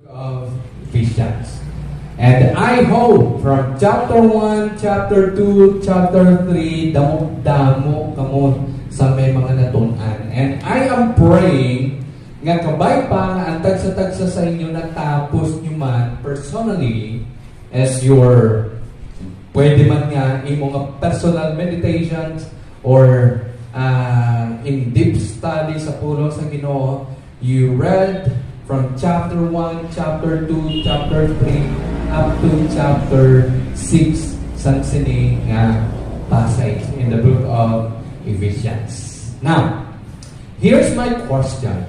of Ephesians. And I hope from chapter 1, chapter 2, chapter 3, damo-damo kamo sa may mga natunan. And I am praying nga kabay pa nga ang tagsa-tagsa sa inyo natapos nyo man personally as your pwede man nga imong personal meditations or in deep study sa pulong sa Ginoo, you read from chapter 1, chapter 2, chapter 3, up to chapter 6 sa sini nga passage in the book of Ephesians. Now, here's my question.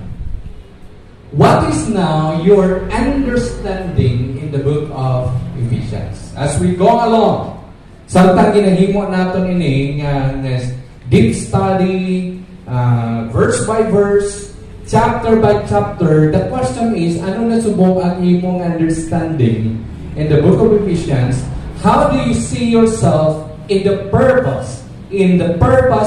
What is now your understanding in the book of Ephesians? As we go along, samtang ginahimo naton ini nga deep study, verse by verse, chapter by chapter, the question is, ano na subong ang imong understanding in the book of Ephesians? How do you see yourself in the purpose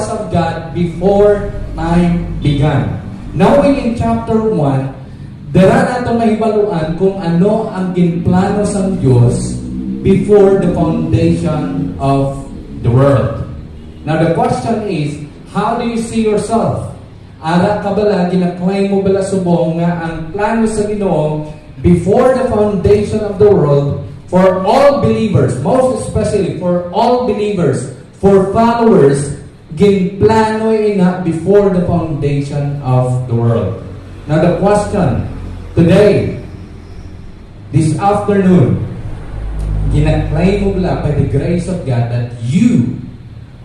of God before time began? Knowing in chapter 1, dara nato mahibaluan kung ano ang ginplano sa Diyos before the foundation of the world. Now the question is, how do you see yourself? Ara ka bala, ginaklaim mo bala subong nga ang plano sa Ginoo before the foundation of the world for all believers, most especially for all believers, for followers, ginplano ina before the foundation of the world. Now the question today, this afternoon, ginaklaim mo bala by the grace of God that you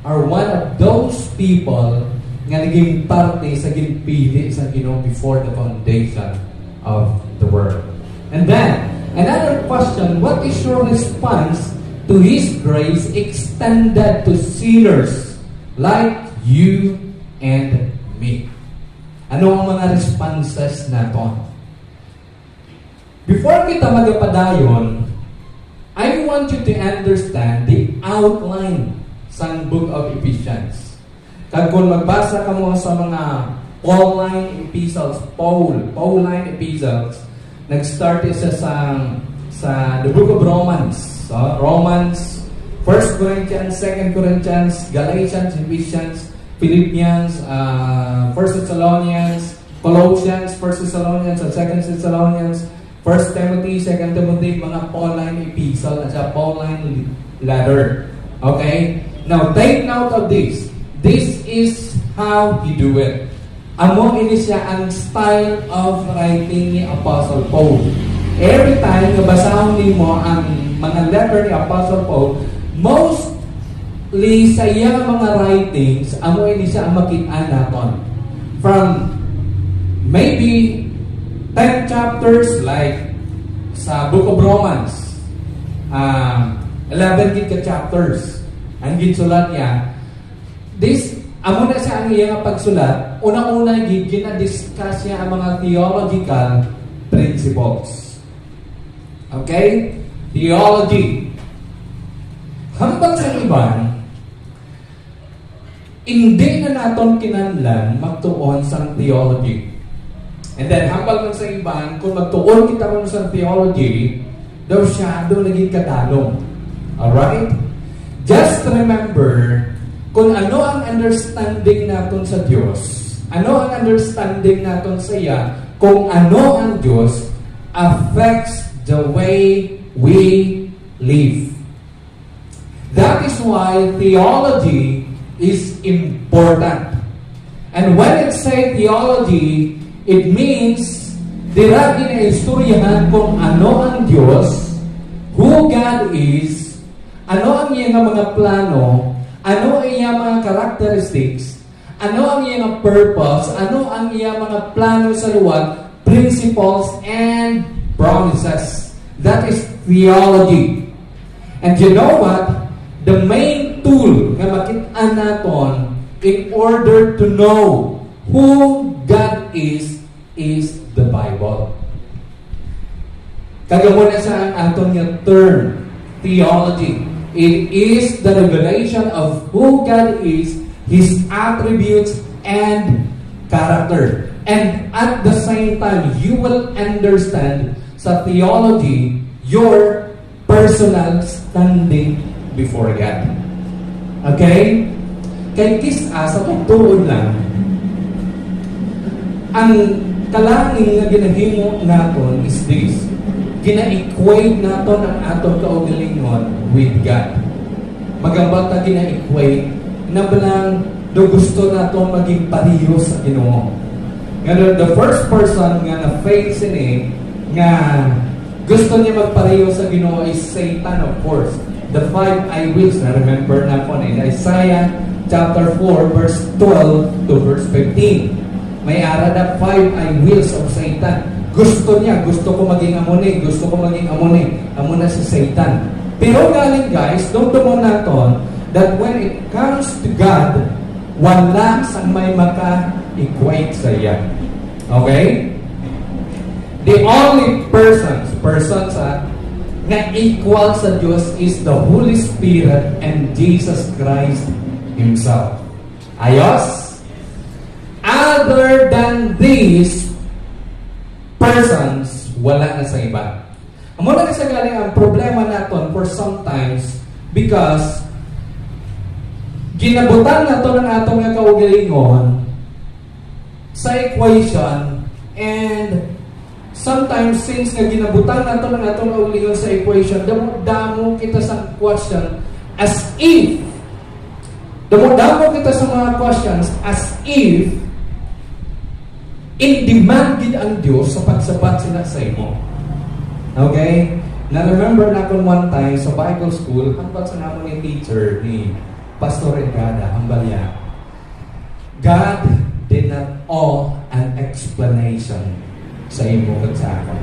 are one of those people nga naging parte sa ginpili sa Ginoo before the foundation of the world. And then, another question, what is your response to His grace extended to sinners like you and me? Ano ang mga responses naton? Before kita magapadayon, I want you to understand the outline sa book of Ephesians. Kag kung magbasa ka mo sa mga Pauline epistles, nag-start isa sa the book of Romans. Romans, 1 Corinthians, 2 Corinthians, Galatians, Ephesians, Philippians, 1 Thessalonians, Colossians, 1 Thessalonians, and 2 Thessalonians, 1 Timothy, 2 Timothy, mga Pauline epistle at sa Pauline letter. Okay? Now, take note of this. This is how he do it. Amo ini siya ang style of writing ni Apostle Paul. Every time nga basahon nimo ang mga letter ni Apostle Paul, mostly sa iyang mga writings, amo ini siya ang makita naton. From maybe 10 chapters like sa book of Romans, 11 gid ka chapters ang ginsulat niya. This, amo na siya ang iyang pagsulat, unang-una gina-discuss niya ang mga theological principles. Okay? Theology. Hambang sa iban, hindi na naton kinahanglan magtuon sa theology. And then, hambang sa iban, kung magtuon kita mo sa theology, daw siya doon naging katalong. Alright? Just remember, kung ano ang understanding natin sa Diyos, ano ang understanding natin sa iya, kung ano ang Diyos affects the way we live. That is why theology is important. And when it say theology, it means dira ginaistoryahan kung ano ang Diyos, who God is, ano ang iyang mga plano, ano ang iyang mga characteristics, ano ang iyang purpose, ano ang iyang mga plano sa luwag, principles and promises. That is theology. And you know what? The main tool na makita naton in order to know who God is the Bible. Kagamuna sa aton nga term, theology. It is the revelation of who God is, His attributes, and character. And at the same time, you will understand sa theology, your personal standing before God. Okay? Kay kisa sa tugtuon lang, ang kalangin nga ginahimo naton is this. Gina-equate naton ang atong kaugalingon with God. Magambang ta gina-equate na balang do gusto naton maging pareho sa Ginoo. Nga the first person nga na-faith sini nga gusto niya magpareho sa Ginoo is Satan, of course. The 5 I wills na remember na po in Isaiah chapter 4 verse 12 to verse 15. May ara na 5 I wills of Satan. Gusto niya, gusto ko maging amuni, gusto ko maging amuni. Amuna si Satan. Pero galing guys, don't mo naton that when it comes to God, wala sang may maka-equate sa iya. Okay? The only persons na equal sa Diyos is the Holy Spirit and Jesus Christ Himself. Ayos? Other than these persons, wala na sa iba. Muna na sa galing ang problema naton for sometimes because ginabutan nato ng atong nga kaugalingon sa equation, and sometimes since nga ginabutan nato ng atong kaugalingon sa equation, damo kita sa question as if damo kita sa mga questions as if in demand gid ang Dios sa pagsabat sila sa imo. Okay? Na-remember na kung one time sa Bible school, hanggang sa namon ni teacher ni Pastor Edgada, ang balya, God did not owe an explanation sa imo at sa akin.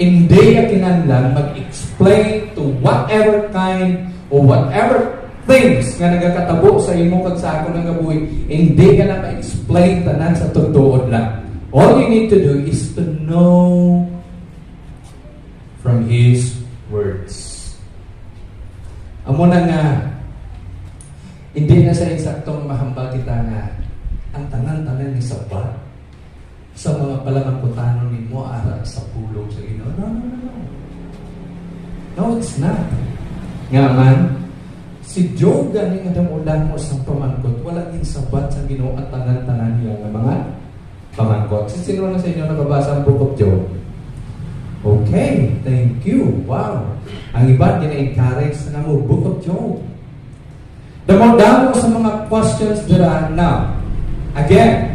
Hindi ka kinahanglan mag-explain to whatever kind or whatever things nga nagakatabo sa imo kag sa ako ng gabuhi. Hindi ka na ma-explain tanan sa tutuod lang. All you need to do is to know from His words. Amo na nga, hindi na sa eksaktong mahamba kita nga ang tanan-tanan ni sabat sa mga palamangkutanon ni mo ara sa pulong sa Ginoo. No. No, it's not. Nga man, si Job gani nga damulan mo sa pamangkot, wala din sabat sa Ginoo at tanan-tanan niya nga mga pamangkot. Sino na sa inyo nakabasa ang Book of Job? Okay, thank you. Wow. Ang iba gina-encourage na mo Book of Job. Damo sa mga questions dira now. Again,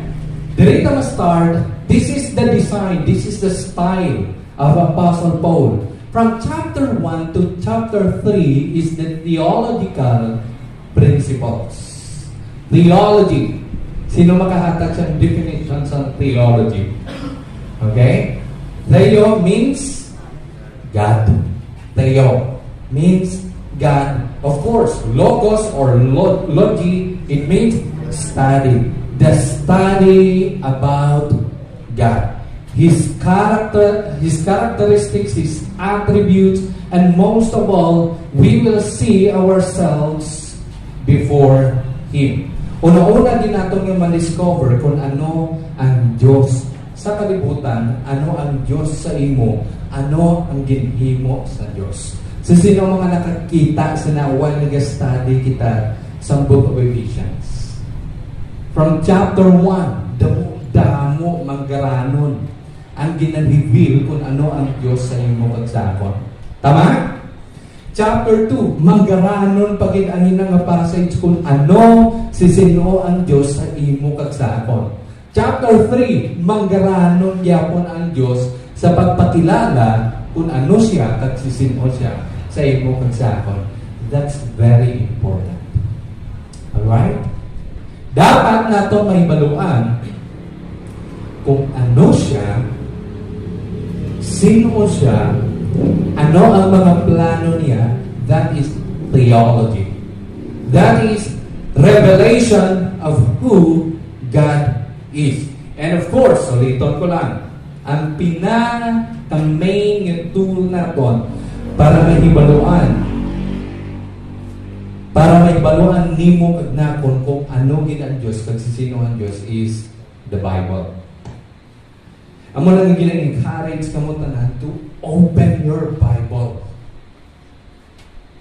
diri ta ma-start. This is the design, this is the style of Apostle Paul. From chapter 1 to chapter 3 is the theological principles. Theology. Sino makahatag sa definition sa theology? Okay? Theo means God. Theo means God. Of course, logos or logi, it means study. The study about God. His character, His characteristics, His attributes, and most of all, we will see ourselves before Him. Una-una din natin yung ma-discover kung ano ang Diyos sa kalibutan, ano ang Diyos sa imo, ano ang ginhimo sa Diyos. So, sino mga nakakita sa while nag-study kita sa Book of Ephesians? From chapter 1, damo manggaranon ang gina-reveal kung ano ang Diyos sa imo pagsakon. Tama? Chapter 2, manggaranon pagin ang inang passage kung ano sino ang Diyos sa imo kagsakon. Chapter 3, manggaranon yapon ang Diyos sa pagpakilala kung ano siya at sino siya sa imo kagsakon. That's very important. Alright? Dapat nato mahibaluan kung ano siya, sino siya, ano ang mga plano niya. That is theology. That is revelation of who God is. And of course, ulitin ko lang, ang main tool natin para mahibaluan nimo kag nakon kung ano gid ang Dios kag sino ang Dios is the Bible. Amo lang gina-encourage kamo tanan to open your Bible.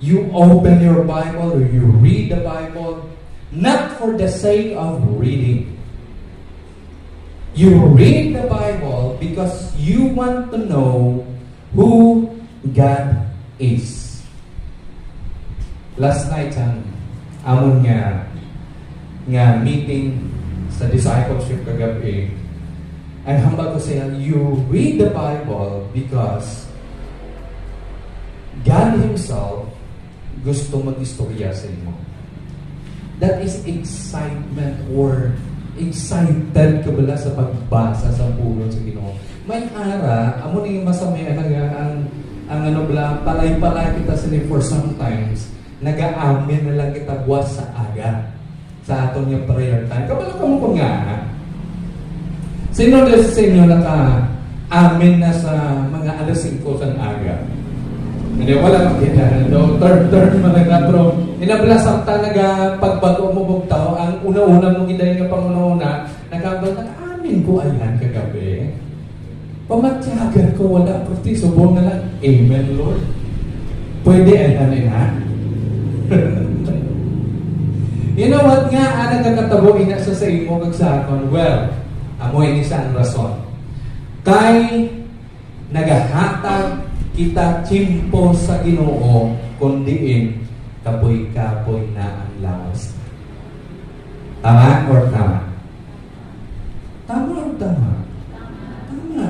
You open your Bible or you read the Bible not for the sake of reading. You read the Bible because you want to know who God is. Last night amon nga meeting sa discipleship kagabi, ang hambal ko siya, you read the Bible because God Himself gusto mag-istorya sa inyo. That is excitement or excited ka bala sa pagbasa sa pulong sa Ginoo. May ara, amo ni masamay ang ano bala, palay-palay kita sila for sometimes, nag-aamin na lang kita buwas sa aga sa atong yung prayer time. Kabala ka mo ko nga, sino na sa inyo naka-amin na sa mga alas 5 sa aga? Hindi, wala makita. No, third mga pero inabla samta pagbago mo bugtaw, ang una-una mong iday nga panguna-una, naka-amin ko ayan kagabi. Pamatyagan ko, wala pati, subong na lang, Amen, Lord. Pwede ayan na. You know what nga, nagkakatabo ina sa imo kag sa akon? Well, amoy ni saan rason. Kay nagahatag kita chimpo sa Ginoo kundiin kapoy-kapoy na ang lawas. Tama or tama? Tama or tama? Tama.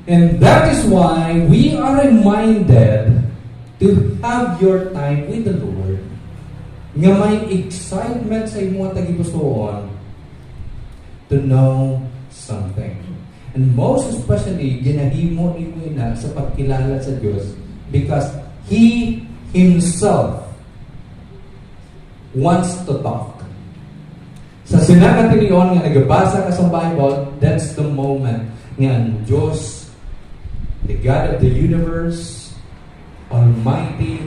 And that is why we are reminded to have your time with the Lord. Nga may excitement sa imo tagipusoon to know something. And most especially, ginahimo imo na sa pagkilala sa Diyos because He Himself wants to talk. Sa sinakatilion nga nagabasa ka sa Bible, that's the moment nga ang Diyos, the God of the universe, Almighty,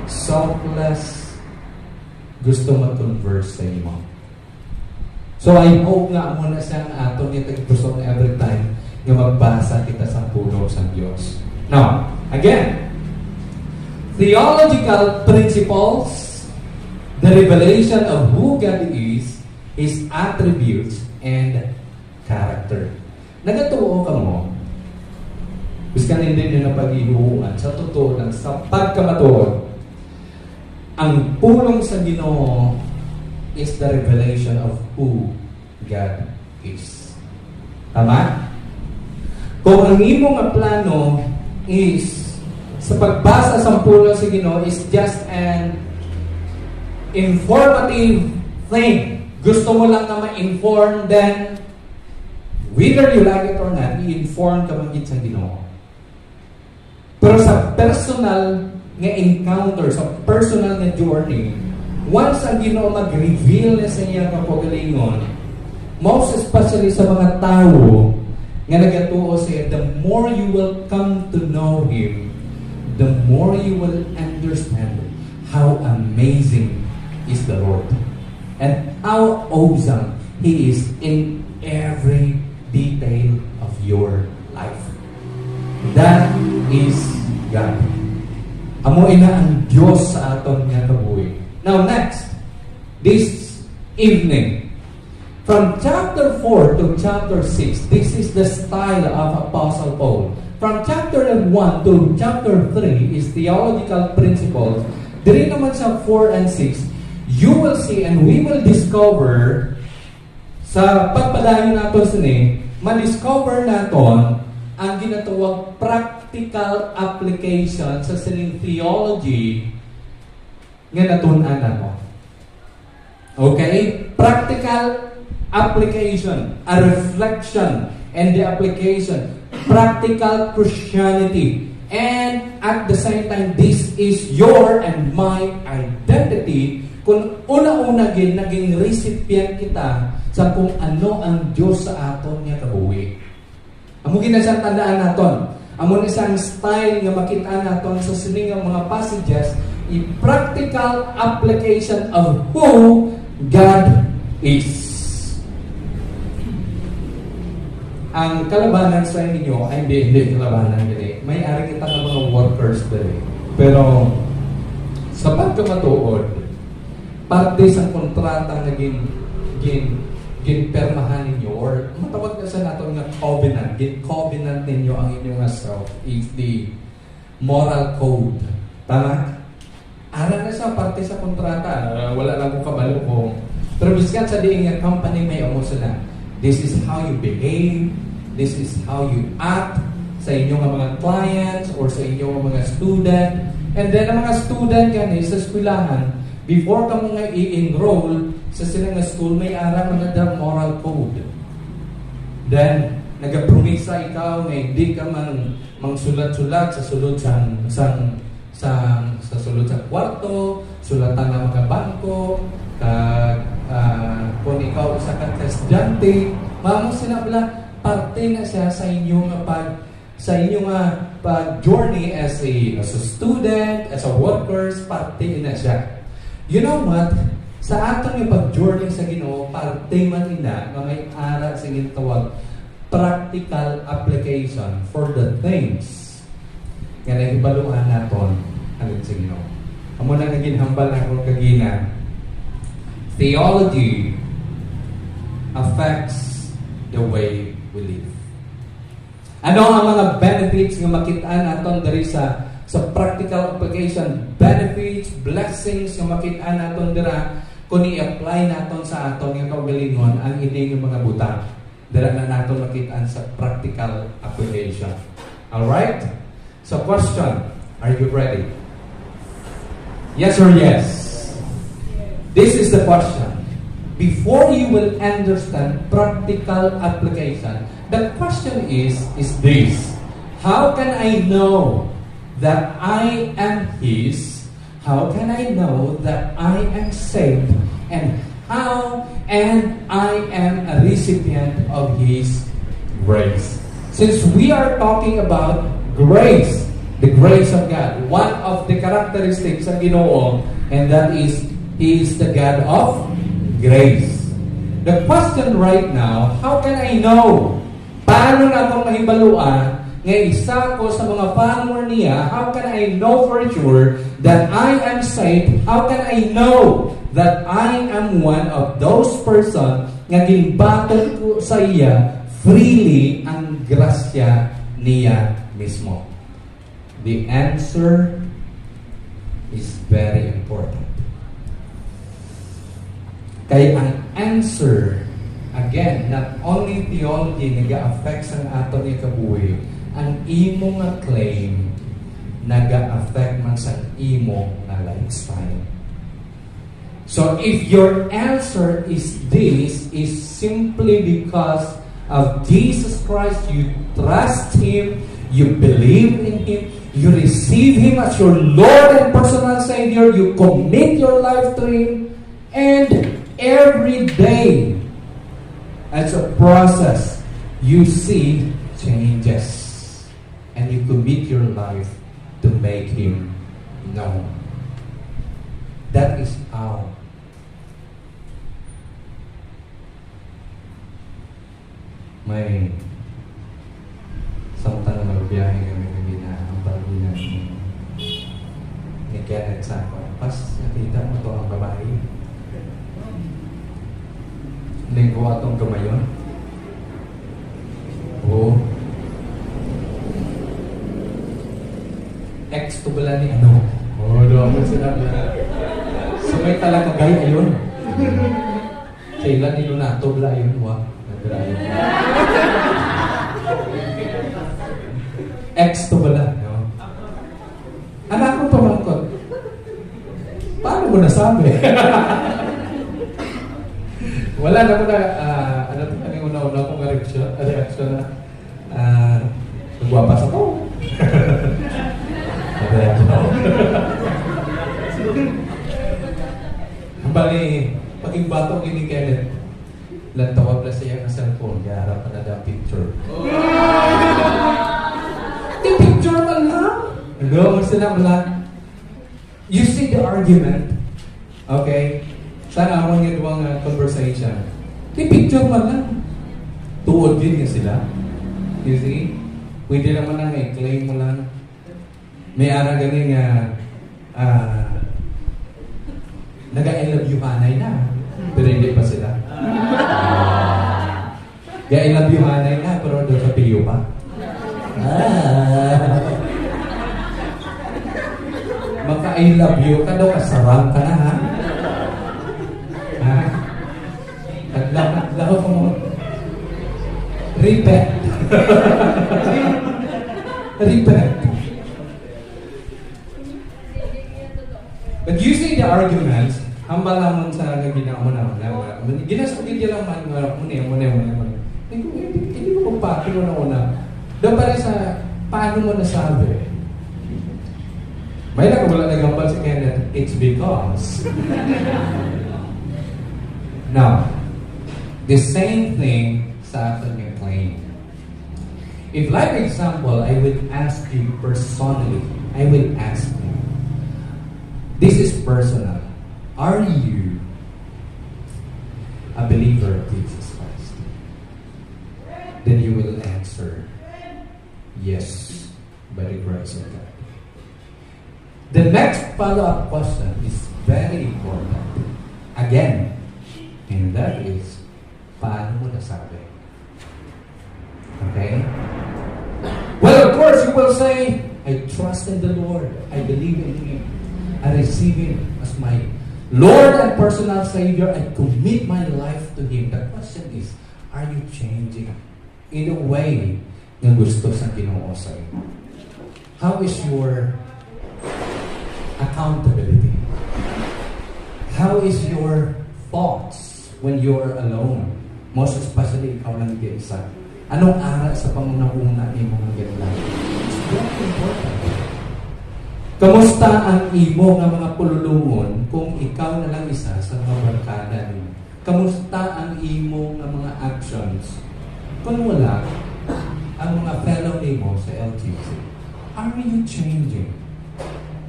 selfless, gusto mag-converse sa imo. So I hope nga mo na siyang atong yung tagpuso every time nga magbasa kita sa pulong sa Diyos. Now, again, theological principles, the revelation of who God is, His attributes, and character. Nagatuo ka mo, biskan hindi nyo na pag-ihuan, sa totoo lang, sa pagkamatuod, ang pulong sa Ginoo is the revelation of who God is. Tama? Kung ang imong plano is sa pagbasa sa pulong sa Ginoo is just an informative thing. Gusto mo lang na ma-inform, then whether you like it or not, i-inform ka magiging sa Ginoo. Pero sa personal nga encounter, sa personal nga journey, once ang Ginoo mag-reveal na sa iyang kapagalingon, most especially sa mga tao nga nagatuo siya, the more you will come to know Him, the more you will understand how amazing is the Lord and how awesome He is in every detail of your life. That is God. Amo ina ang Diyos sa aton nga kabuhi. Now next, this evening, from chapter 4 to chapter 6, this is the style of Apostle Paul. From chapter 1 to chapter 3 is theological principles. Diri naman sa 4 and 6, you will see and we will discover sa pagpadayon nato sini, ma-discover naton ang ginatawag practical application sa sining theology nga natun-an nato. Okay? Practical application, a reflection and the application, practical Christianity. And at the same time, this is your and my identity kung una-una naging recipient kita sa kung ano ang Diyos sa aton nga kabuhi. Amo gina siyang tandaan naton. Amo ni isang style nga makita naton sa sining mga passages, a practical application of who God is. ang kalabanan sa inyo ay hindi kalabanan dili. May ari kita ng mga workers dili. Pero sa pagkamatuod, parte sa kontrata na ginpermahan ninyo or matawag na sa nato nga covenant, covenant ninyo ang inyong self is the moral code. Tama? Ara na sa parte sa kontrata, wala lang kong kabalo kung pero biskan sa diing nga company may amo sila. This is how you behave, this is how you act sa inyong mga clients or sa inyong mga student. And then ang mga student gani sa eskwelahan, before ka mga i-enroll sa silang school, may ara man na moral code. Then, nagapromisa ikaw na hindi ka mangsulat-sulat sa sulod sa sulod sa kwarto, sulatan ng mga bangko, kung ikaw isa ka estudyante, mamang sinabla, parte na siya sa inyong pag-journey as a student, as a workers, parte na siya. You know what? Sa atong yung pag-journey sa Ginoo, parte man ina na may ara sa ginatawag practical application for the things nga nahibaluan naton alin sa Ginoo. Amo na nga ginhambal na akong kagina. Theology affects the way we live. Ano ang mga benefits nga makitaan naton diri sa practical application? Benefits, blessings nga makitaan naton dira kung i-apply naton sa aton nga kaugalingon ang ining mga butang. Dira na naton makitaan sa practical application. All right? So question, are you ready? Yes or yes? This is the question. Before you will understand practical application, the question is this: how can I know that I am His? How can I know that I am saved? And how and I am a recipient of His grace? Since we are talking about grace, the grace of God, one of the characteristics of Ginoo, and that is He is the God of grace. The question right now, how can I know? Paano na akong mahibaluan nga isa ko sa mga follower niya? How can I know for sure that I am saved? How can I know that I am one of those person nga ginbaton ko sa iya freely ang grasya niya mismo? The answer is very important. Kaya ang answer, again, not only theology nag-a-affect sa aton nga kabuhi, ang imo nga claim nag-a-affect man sa imo nga lifestyle. So if your answer is this, is simply because of Jesus Christ, you trust Him, you believe in Him, you receive Him as your Lord and personal Savior, you commit your life to Him, and every day, as a process, you see changes. And you commit your life to make Him known. That is how may samtang magbiyahe kami na ang pag-inan ni Kenneth sa ako. Pas, nakita mo ito ang babae. Linggo atong gamayon. Oo. Ex to bala ni ano? Oo, doon mo sinabi. So may talaga gay ayun. Kailan ni Lunato bala ayun, wa? Nagdarayon. Ex to bala. No? Anak ko pamangkot. Paano mo nasabi? Wala na ko na, ano ito kanina una-una kong reaction na, nagwapas ako. Bali, paging bato ni Kenneth, lantawag na siya ng cellphone, kaya harap na na picture. Di picture man lang? No, sila lang. You see the argument, okay? Sana ako nga duwang conversation. Di picture man lang. Tuod din nga sila. You see? Pwede naman na i-claim mo lang. May ara gani nga nag-I love you hanay na. Pero hindi pa sila. I love you hanay na, pero doon sa piyo pa. Maka-I love you ka daw, kasarang ka na, ha? Taglaw ka mo. Repent. Repent. But usually the arguments, hambal lamang sa ginawa mo na. Ginasagin lang muna. Hindi ko pagpati ko na una. Doon pa rin sa paano mo nasabi. May nakawala nagambal si Kenneth, it's because. Now, the same thing sa ating claim. If like example, I will ask you personally, I will ask you, this is personal. Are you a believer of Jesus Christ? Then you will answer, yes, by the grace of God. The next follow-up question is very important. Again, and that is, paano mo nasabi? Okay? Well, of course, you will say, I trust in the Lord. I believe in Him. I receive Him as my Lord and personal Savior. I commit my life to Him. The question is, are you changing in a way na gusto sa Ginoo sa iyo? How is your accountability? How is your thoughts when you're alone? Most especially, ikaw lang isa. Anong aral sa pangunahuna ni mga ganyan? It's very important. Kamusta ang imo nga mga pululungon kung ikaw na lang isa sa mga barkada niyo? Kamusta ang imo nga mga actions kung wala ang mga fellow nimo sa LTC? Are you changing?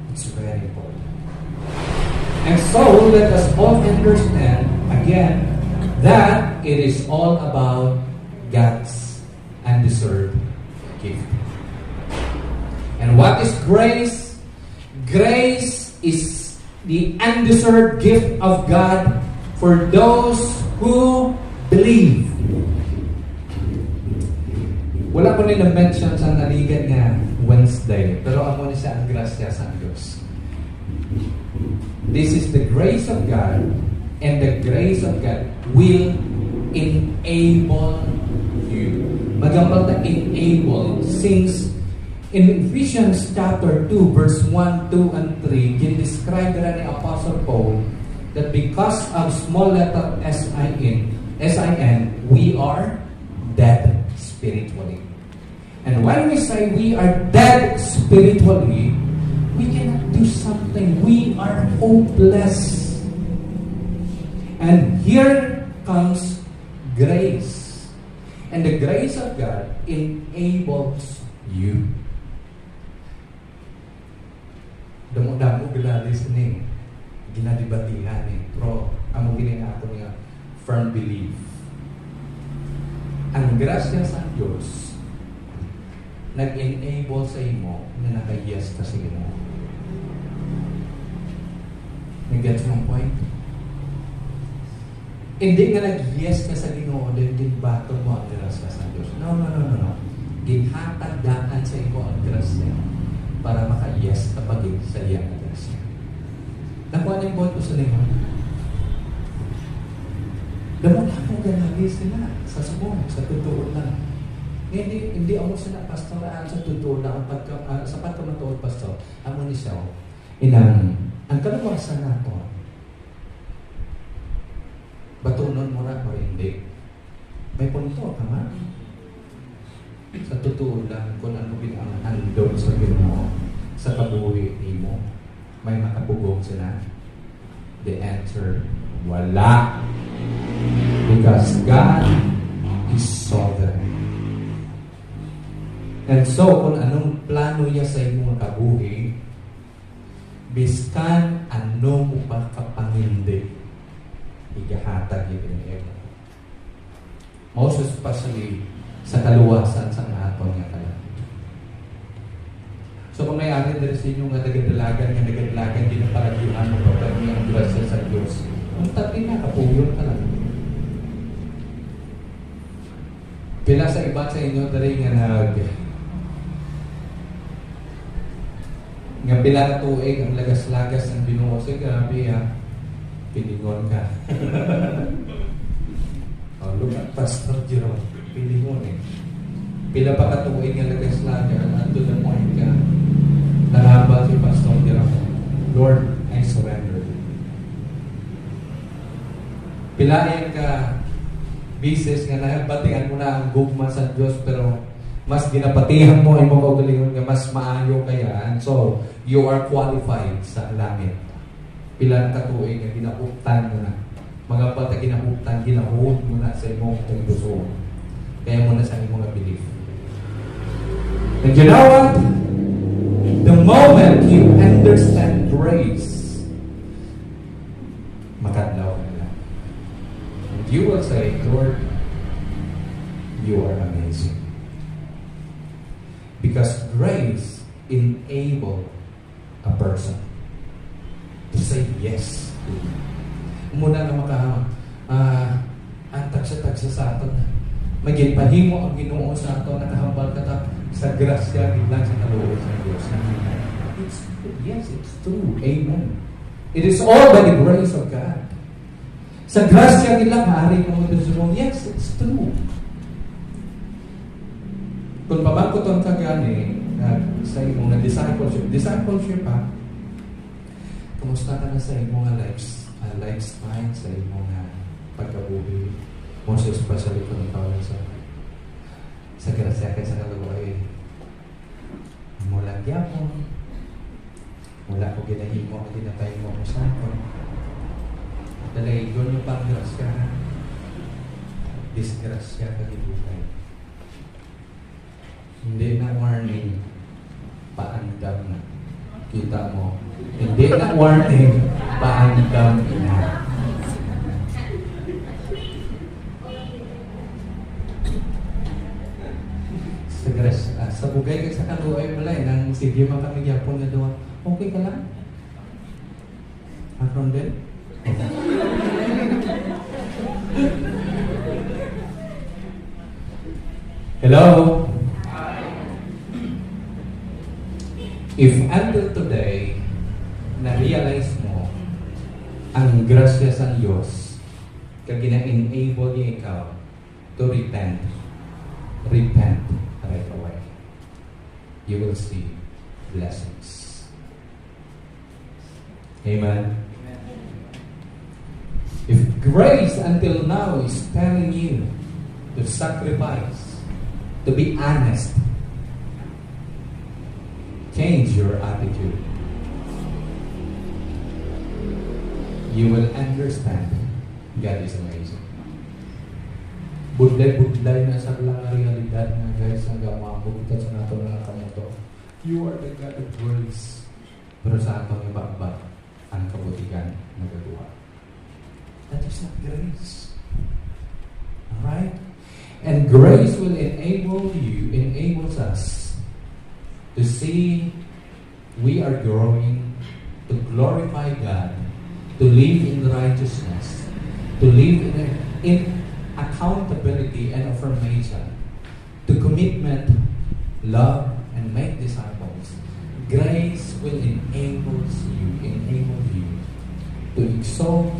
It's very important. And so, let us all understand, again, that it is all about God's undeserved gift. And what is grace? Grace is the undeserved gift of God for those who believe. Wala ko nila mention sa naligan nga Wednesday, pero ako ni sa ang grasya sa Diyos. This is the grace of God, and the grace of God will enable you. Magambal na enable, since in Ephesians chapter 2, verse 1, 2, and 3, describe na ni Apostle Paul that because of small letter S-I-N, we are dead spiritually. And when we say we are dead spiritually, we cannot do something. We are hopeless. And here comes grace. And the grace of God enables you. Damo-damo gilalis ni, ginadibatihan ni, pero amo gini nga ako nga firm belief. Ang grasya sa Diyos nag-enable sa imo na naka-yes ka sa Ginoo. Nag-gets mo ang point? Hindi nga nag-yes ka sa Ginoo, then ginbato mo ang grasya sa Diyos. No. Ginhatagdakan sa imo ang grasya para maka-yes kapag sa iyang grasya. Nakuha niyo po ito sa limang. Damon ako ganali sila sa subong, sa totoo lang. Hindi ako sila pastoraan sa totoo lang. Sa pagkamatuod pastor, amo ni siya, ang kaluwasan nato, batunon mo na o hindi. May punto, tama? Sa totoo lang, kung ano ang handog sa Ginoo, sa kabuhi mo, may makabugong sila. The answer, wala. Because God is sovereign. And so, kung anong plano niya sa imong kabuhi, biskan ano mo pa kapangindi, igahatag yun niya. Most especially, sa kaluwasan sa aton nga kalan. So kung may atin diri sa inyo nga nagadalagan din ang paragyuhan mo kapag ang grasya sa Diyos, kung tatin na, kapuyon ka lang. Pila sa iba sa inyo diri nga pila na tuig ang lagas-lagas ng Ginoo. Sige, grabe ha. Pilingon ka. Oh, look at Pastor Jerome. Pilingon eh. Pila pa ka tuig ang lagas-lagas at to the point ka. Naramba si Pastor Jerome. Lord, I surrender. Pilayan ka bises nga nabatian mo na ang gugma sa Diyos pero mas ginapatihan mo ay mga kaugalingon nga mas maayo kaya, and so you are qualified sa langit. Pila ka tuig nga ginahuptan mo na mga bata ginahuptan, ginahud mo na sa imong gusto kaya mo na sa imong belief. And you know what? The moment you understand grace, makadlaw ka na. And you will say, Lord, you are amazing. Because grace enables a person to say yes. Muna na ang tagsa-tagsa sa aton. Magipahimo ang Ginoo sa aton, nakahambal ka ta sa grasya, biglang sa kaluoy sa Diyos. Yes, it's true. Amen. It is all by the grace of God. Sa grasya nila, maaari mo mo, yes, it's true. Kung pabangkoton ka gani sa imong discipleship ha, kumusta ka na sa imong lifestyle, sa imong pagkabuhi, most especially kung ikaw sa grasya kay sa kaluoy. Mula gyapon, mula ko ginahimo, ginatay mo ko sa akin. Dalay, doon yung pang-grasya, disgrasya ka gibukay. Hindi na warning, paandam na. Kita mo, hindi na warning, paandam na. Sa bugay ka sa kaluoy malay nang sige man kami gyapon nga doon. Okay ka lang? Aron din? Hello? If until today na-realize mo ang grasya sa Diyos kag gina-enable niya ikaw to repent right away, you will see blessings. Amen. If grace until now is telling you to sacrifice, to be honest, change your attitude, you will understand God is amazing. Budlay na sa lang realidad na guys, hanggang mabukitan sa nato na kamoto. You are the God of grace. Pero sa atong iba-iba ang kabutigan na gagawa. That is not grace. Alright? And grace will enables us to see we are growing, to glorify God, to live in righteousness, to live in accountability and affirmation, to commitment, love, and make disciples. Grace will enable you to exalt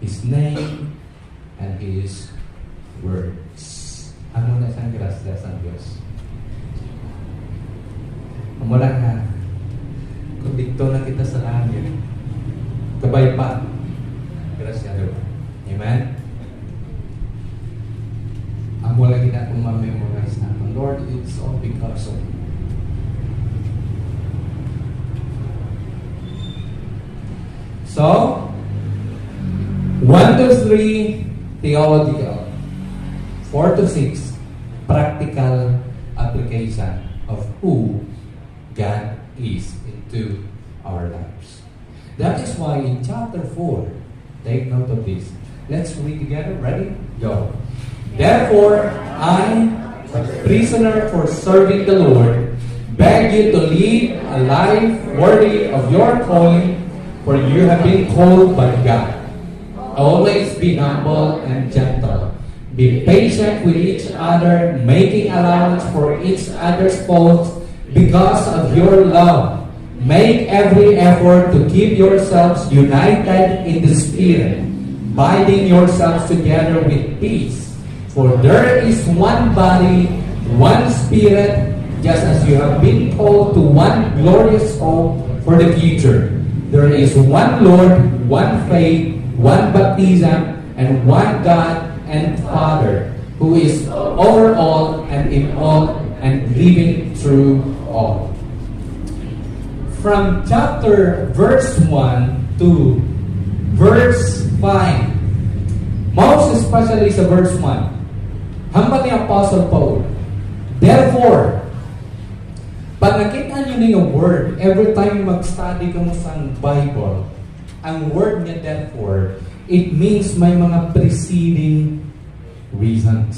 His name and His words. Ano na isang grasya sa Diyos? Mula nga, kung dito na kita sa langit, kabay pa, grasya doon. Amen? Ang wala kita kung ma-memorize na. Lord, it's all because of you. So, 1 to 3, theological. 4 to 6, practical application of who God is into our lives. That is why in chapter 4, take note of this. Let's read together. Ready? Go. Therefore, I, a prisoner for serving the Lord, beg you to lead a life worthy of your calling, for you have been called by God. Always be humble and gentle. Be patient with each other, making allowance for each other's faults because of your love. Make every effort to keep yourselves united in the Spirit, binding yourselves together with peace. For there is one body, one Spirit, just as you have been called to one glorious hope for the future. There is one Lord, one faith, one baptism, and one God and Father, who is over all and in all and living through all. From verse 1 to verse 5, most especially sa verse 1, hambal ni Apostle Paul, therefore, pag nakita nyo na yung word, every time mag-study ka mo sa Bible, ang word niya therefore, it means may mga preceding reasons.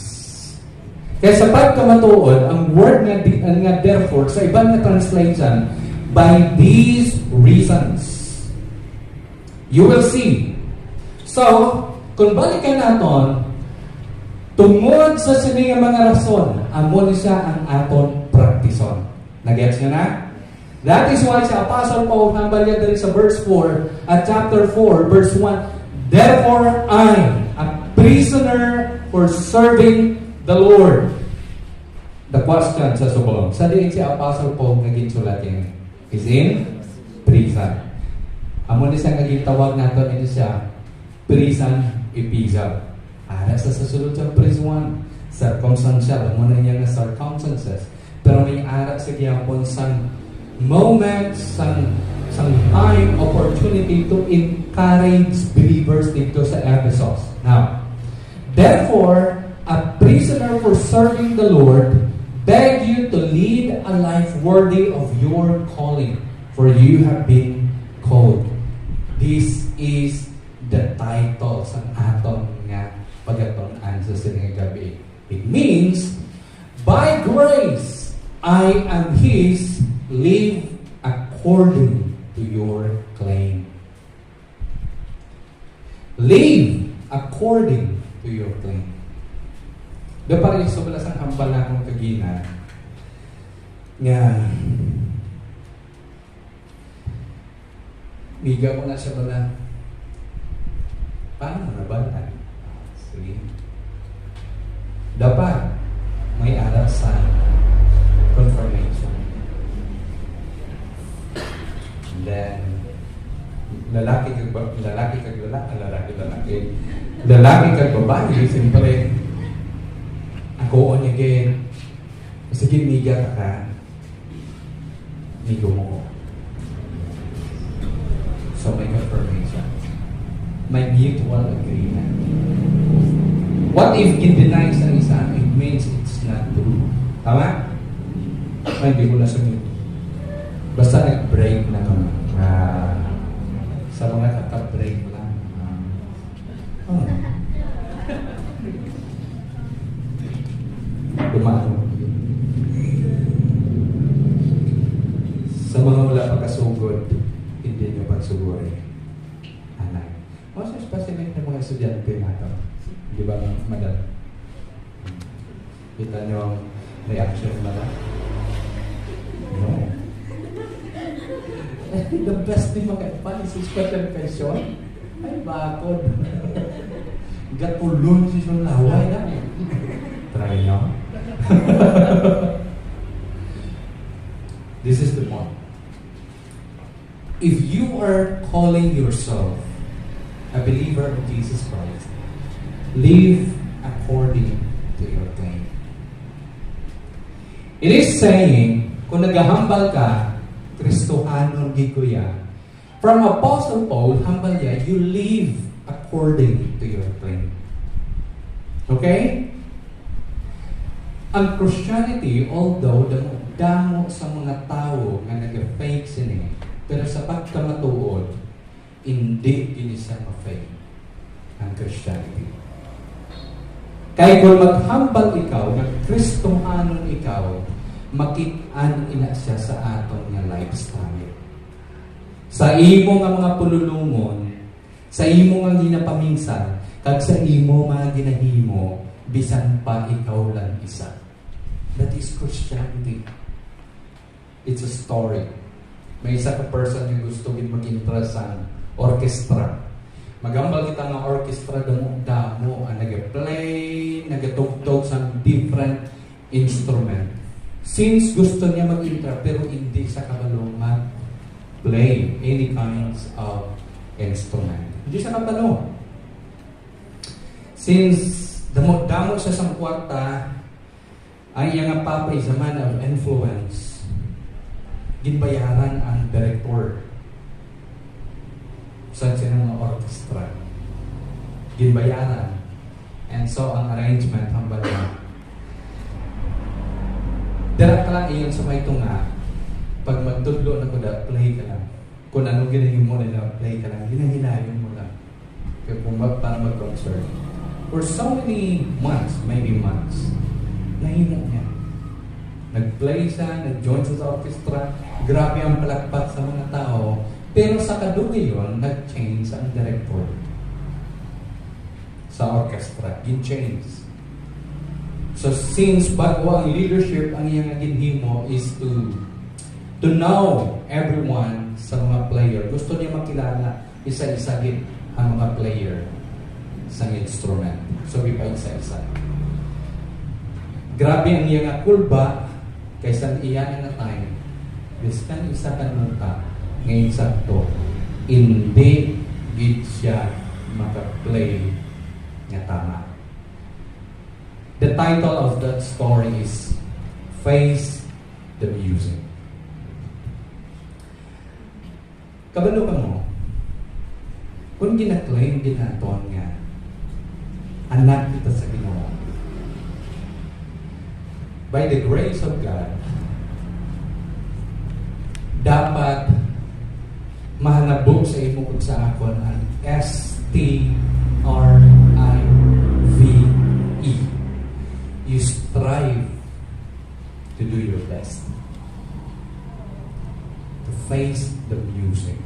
Kaya sa pagkamatuod, ang word nga therefore, sa ibang na translation, by these reasons. You will see. So, kung balikan natin, tungod sa sining mga rason, amo ni siya ang aton praktison. Nagets nyo na? That is why sa Apostle Paul, nambal niya dali sa verse 4 at chapter 4, verse 1, therefore I, a prisoner for serving the Lord. The question sa subong, sa diin si Apostle Paul naging sulatin is in prison. Amo ni siya naging tawag natin ito siya prison epistle. Ara sa susunod sa prison, circumstantial, amo na niya nga circumstances. Pero may ara sa giyapon sang moments, sang time, opportunity to encourage believers dito sa Ephesus. Now, therefore, a prisoner for serving the Lord, beg you to lead a life worthy of your calling, for you have been called. This is the title sa aton nga pagatunan sa sining gabi. It means, by grace, I am His, live according to your claim. Live according to your claim. Da para sa balasang hambal na akong kagina nga miga ko na siya bala paano nabalan? Sige. Dapat may aral sa confirmation. And then lalaki kag babae, siyempre ako on again. Sige, miga ka. Migo mo ko. So may confirmation. May mutual agreement. What if in-deny sa isa? It means it's not true. Tama? May hindi ko na sagot. Basta nag-break na kami. Sa mga kaka-break lang. Dumano. Sa mga wala pagkasugod, hindi nyo pagsuguri. Anak. Most especially ng mga estudyante natin. Di ba, madam? Kita nyo ang reaction nila? No. The best ni mga advice is special question. Ay, bakod. Gatulon si siyang laway na. Try nyo. This is the point. If you are calling yourself a believer of Jesus Christ, live according to your claim. It is saying, kung naghahambal ka, Kristohanon gikuya. From Apostle Paul, hambal niya, you live according to your claim. Okay? Ang Christianity, although damo sa mga tao nga nag-fake sini, pero sa pagkamatuod, hindi din siya ma-fake ang Christianity. Kay kung maghambal ikaw, nagkristohanon ikaw, makit-an ina siya sa aton nga lifestyle. Sa imo nga mga pululungon, sa imo nga ginapaminsan, kag sa imo mga ginahimo, bisan pa ikaw lang isa. That is Christianity. It's a story. May isa ka person yung gusto mag-interest sa orchestra. Magambal kita nga orchestra damo ang nag-play, nag-tugtog sa different instrument. Since gusto niya mag-interest, pero hindi sa kabalong play any kinds of instrument. Hindi sa kabalo. Since damo siya sa kwarta, ang iyang papa is a man of influence. Ginbayaran ang director sa sinang orchestra. Ginbayaran. And so, ang arrangement, hambal na. Dara ka lang iyon sa may tunga. Pag magtudlo na ko na, play ka lang. Kung anong ginahin mo nila, play ka lang. Hinahilayon mo lang. Para mag-concert. For so many months, maybe months, nahimo niya. Nag-play siya, nag-join siya sa orchestra, grabe ang palakpak sa mga tao, pero sa kadugi yun, nag-change ang director sa orchestra. In-change. So since bago ang leadership, ang iyang ginhimo is to know everyone sa mga player. Gusto niya makilala isa-isa din ang mga player sa instrument. So ipa isa-isa. Grabe ang iyang kulba kaysa iyan na time. Biskan isa ka muka ngayon sakto, hindi gid siya maka-play nga tama. The title of that story is Face the Music. Kabalo ka mo, kung gina-claim ginaton nga anak kita sa Ginoo, by the grace of God, dapat mahanabog sa imo kung sa akon ang STRIVE. You strive to do your best. To face the music.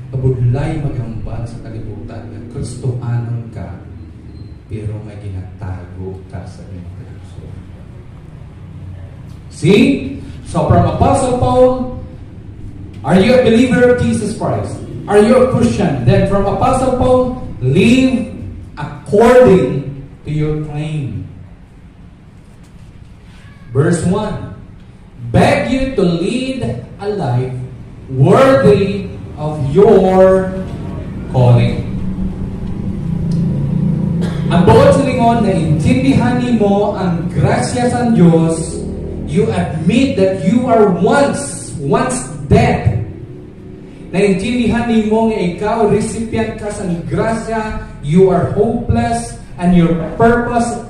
Kabudlay maghambal sa kalibutan na Kristohanon ka, pero may ginatago ka sa iyong puso. See? So from Apostle Paul, are you a believer of Jesus Christ? Are you a Christian? Then from Apostle Paul, live according to your claim. Verse 1, beg you to lead a life worthy of your calling. Ang buod sa lingon na intindihan mo ang grasya sa Diyos, you admit that you are once dead. Naintindihan mo nga ikaw, recipient ka sa grasya, you are hopeless, and your purpose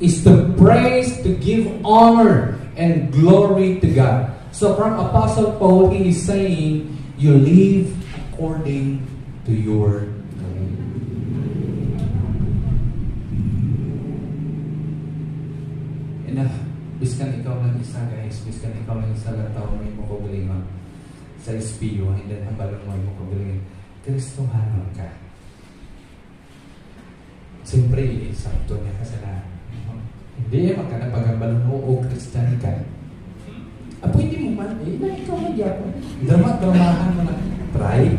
is to praise, to give honor and glory to God. So from Apostle Paul, he is saying, you live according to your calling. Enough. Biskan ikaw lang isa, guys. Biskan ikaw lang isa lang tao may makagalingan sa SPU, and then hambalan mo yung makagalingan. Kristohanon ka. Siyempre, sakto niya kasalanan. Hindi, magkanapagambalan mo o Christian ka. Pwede mo man, na ikaw nagyapo. Dramahan mo na. Try.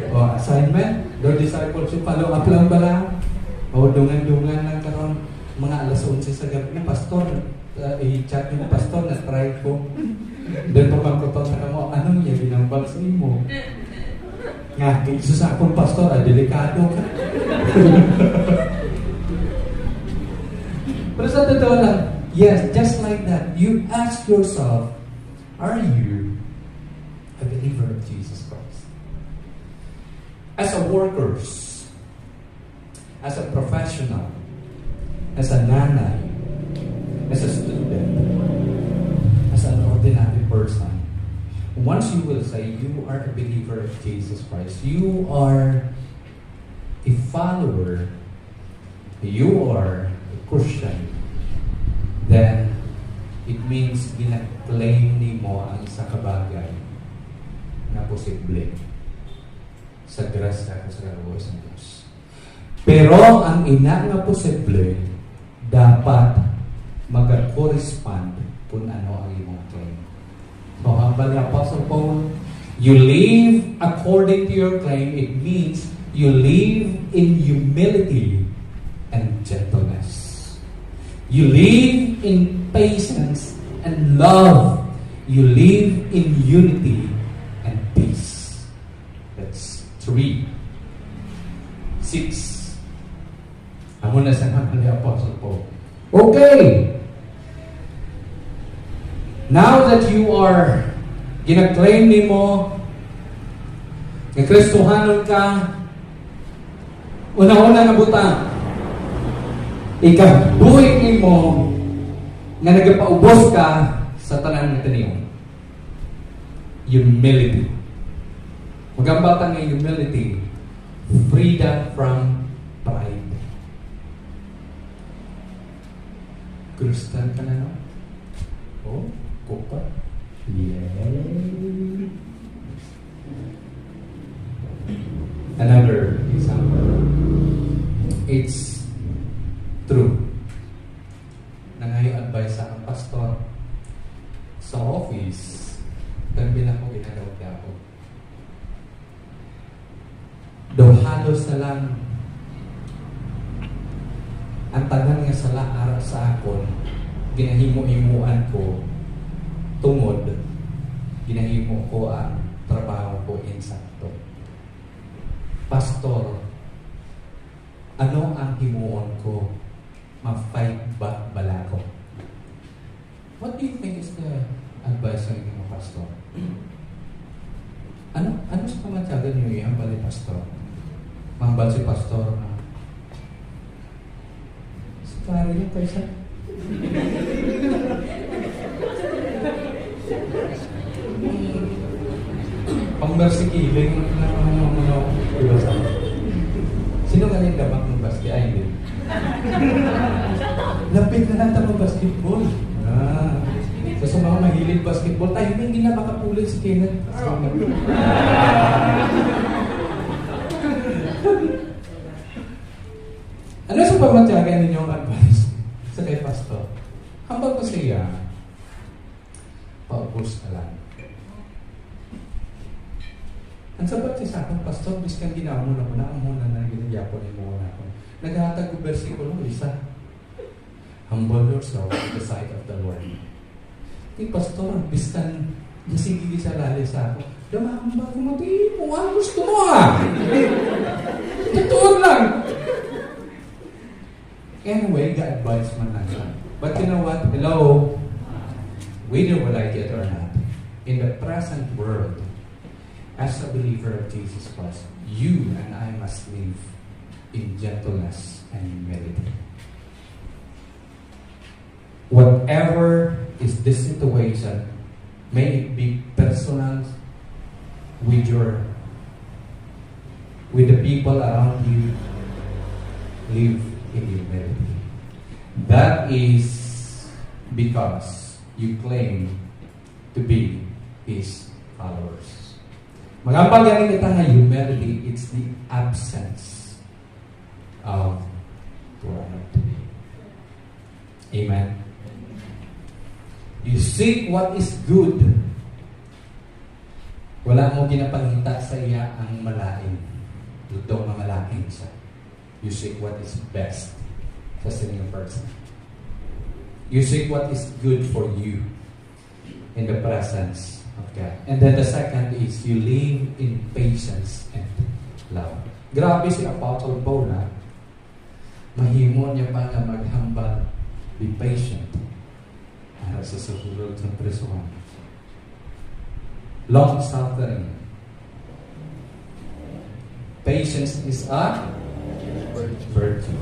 O, assignment, your discipleship, follow up lang bala. O, dungan-dungan lang karon mga alas 11 sa gabi, pastor, i-chat yung pastor na try ko. Then pagkakotong sa kamo, anong niya binambal sa imo? Nga, isa sa akong pastor, delikado ka. Pero sa totoo lang, yes, just like that, you ask yourself, are you a believer of Jesus Christ? As a workers, as a professional, as a nanay, as a student, as an ordinary person, once you will say you are a believer of Jesus Christ, you are a follower, you are a Christian, then it means gina-claim nimo ang isa ka bagay na posible sa grasya sa kalooban sa Diyos. Pero ang ina nga posible dapat mag-correspond kung ano ang imong claim. So, ang ni Apostle Paul, you live according to your claim. It means you live in humility and gentleness. You live in patience and love. You live in unity and peace. That's 3. 6. Amo na sa ni Apostle Paul. Okay. Now that you are gina-claim nimo nga Kristohanon ka, una-una na buta, ikabuhi nimo nga nagapaubos ka sa tanan ng taniyo. Humility. Magambatan ng humility, freedom from pride. Christian ka na, no? Oh, kupa. Yay! Another example. It's true. Nangayo advice sa ang pastor sa office, gambi na ko ginagawag ako. Do halos na lang ang tanan nga sala ara sa akon, ginahimo-himuan ko tungod, ginahimo ko ang trabaho ko insakto. Pastor, ano ang himuon ko? Ma-fight back bala ko? What do you think is the advice ng mga pastor? Ano sa pamatyagan niyo yung bali pastor? Mambal si pastor na kaya niya pesa. Pang-bersikiling na diba sa sino nga yung damak ng basket? Ay, hindi. Lapit na lang tayo basketball. So sa mga mahilig basketball, tayo hindi na makapulit si Kenneth. Ano sa pamatyagan ninyong advice sa kay pastor? Hambag ko siya, paubos na lang. Ang sabat siya sa akin, pastor, biskan ginawa mo na ang muna na ginagyapo ni mo na ako. Naghatag ko versikulo, isa. Humble yourself in the sight of the Lord. Di pastor, biskan nasigili sa lali sa ako. Damahamba ko mati mo, ano gusto mo Totoo lang. Anyway, ga-advise man lang siya. But you know what? Hello? Whether we like it or not, in the present world, as a believer of Jesus Christ, you and I must live in gentleness and humility. Whatever is this situation, may it be personal with the people around you, live in humility. That is because you claim to be His followers. Magambal galing kita nga humility, it's the absence of pride. Amen. You seek what is good. Wala mo ginapangita sa iya ang malain. Lutong na malain siya. You seek what is best sa single person. You seek what is good for you in the presence of God. And then the second is you live in patience and love. Grabe si Apostle Paul na mahimo niya pa nga maghambal, be patient para sa susunod ng presuhan. Long suffering. Patience is a virtue.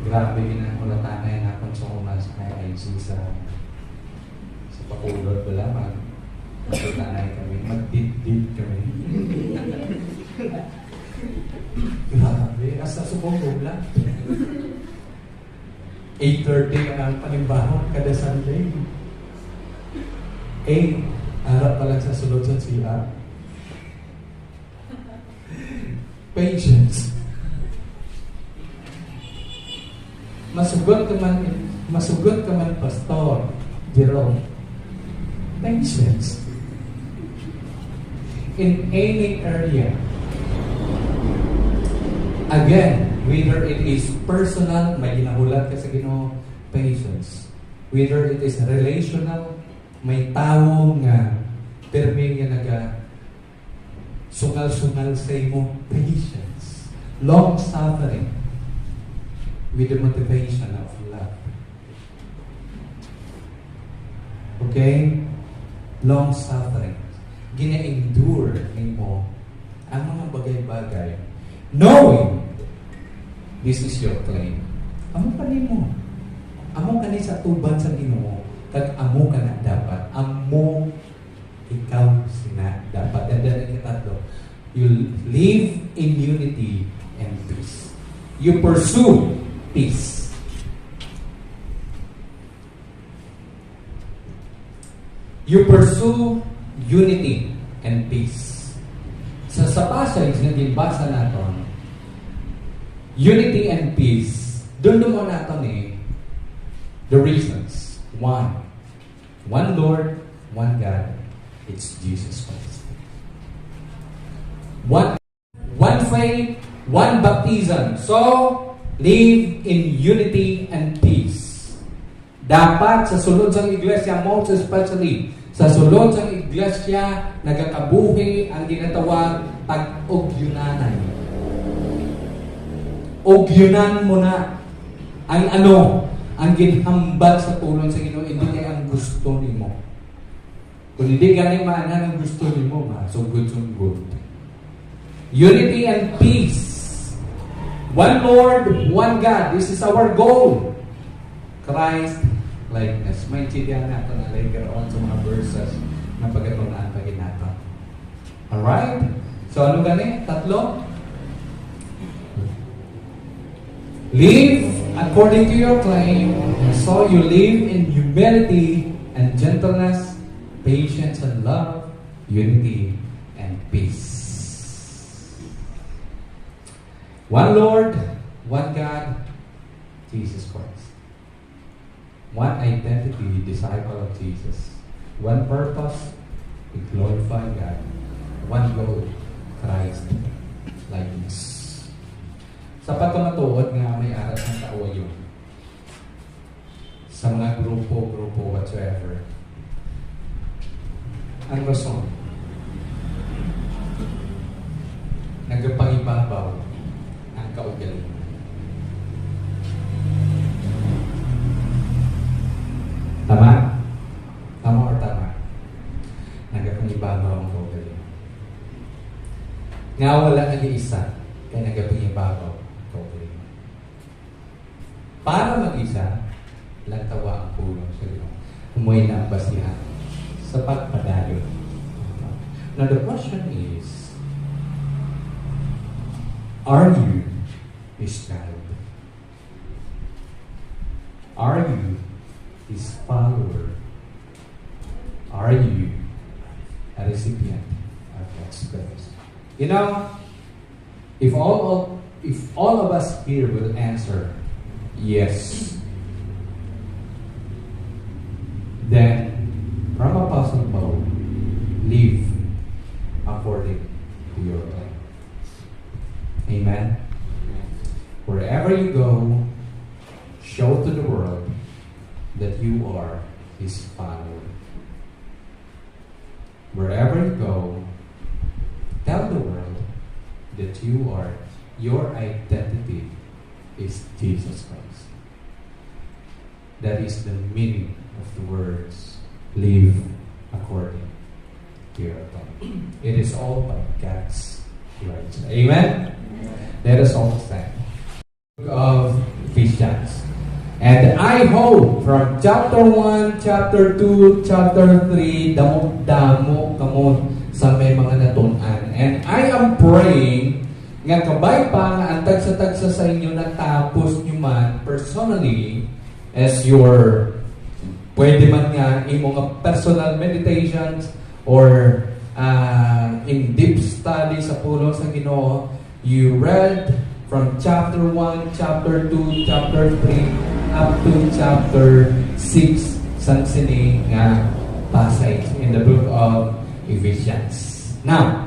Grabe ginakulatanay na kung sa umas na IG sa pakulot ba lamang. Sanay kami. Magdit-dit kami. Grabe. Asa subong lang. 8:30 ang panimbaho kada Sunday. Harap pa lang sa sulod sa CR. Patience. Masugot ka man, Pastor Jerome. Patience. In any area. Again, whether it is personal, may ginahulat ka sa Ginoo, patience. Whether it is relational, may tao nga permi nga naga sungal-sungal sa imo, patience. Long-suffering with the motivation of love. Okay? Long-suffering. Gina-endure mo ang mga bagay-bagay knowing this is your claim. Amo pa nimo. Amo kani sa tuban sa Ginoo. Kag amo ka na dapat. Amo ikaw sina dapat. And then itatlo, you live in unity and peace. You pursue peace. You pursue unity and peace. Sa passage na ginbasa natin, unity and peace, doon mo natin the reasons. One Lord, one God, it's Jesus Christ. One faith, one baptism. So, live in unity and peace. Dapat sa sulod sa iglesia, most especially sa sulod sa iglesia, nagakabuhi ang ginatawag pag-ugyunanan. Ugyunan mo na ang ang ginhambal sa tulong sa Ginoo, hindi kay ang gusto nimo. Kung hindi ganing maanan ang gusto nimo, sugod-sugod. Unity and peace. One Lord, one God. This is our goal. Christ likeness. Maintindihan natin na later on sa mga verses na pagkatunan pa ginata. Alright? So ano gani? Tatlo? Live according to your claim. So you live in humility and gentleness, patience and love, unity and peace. One Lord, one God, Jesus Christ. One identity, disciple of Jesus. One purpose, to glorify God. One goal, Christ likeness. Sapat ko matuod nga may aras ng tao yun. Sa mga grupo, whatsoever. Ang rason, nagpangibabaw ang kaugalingan. Tama? Tama or tama? Nagpangibabaw ang kaugalingan. Nga wala nag-iisa, kaya nagpangibabaw ang kaugalingan. Para mag-isa, lantawa ang pulong sa iyo. Umuwi na ang basihan sa pagpadayo. Now the question is, are you His child? Are you His follower? Are you a recipient of God's grace? You know, if all of us here will answer yes, then from Apostle Paul, live according to your plan. Amen. Wherever you go, show to the world that you are His follower. Wherever you go, tell the world that your identity is Jesus Christ. That is the meaning of the words, live according to your plan. It is all by God's grace. Amen? Let us all stand. Book of Ephesians. And I hope from chapter 1, chapter 2, chapter 3, damo kamo sa may mga natunan. And I am praying nga kabay pa nga ang tagsa-tagsa sa inyo natapos nyo man personally as your pwede man nga imong personal meditations or in deep study sa pulong sa Ginoo, you read from chapter 1, chapter 2, chapter 3, up to chapter 6 sang sini nga passage in the book of Ephesians. Now,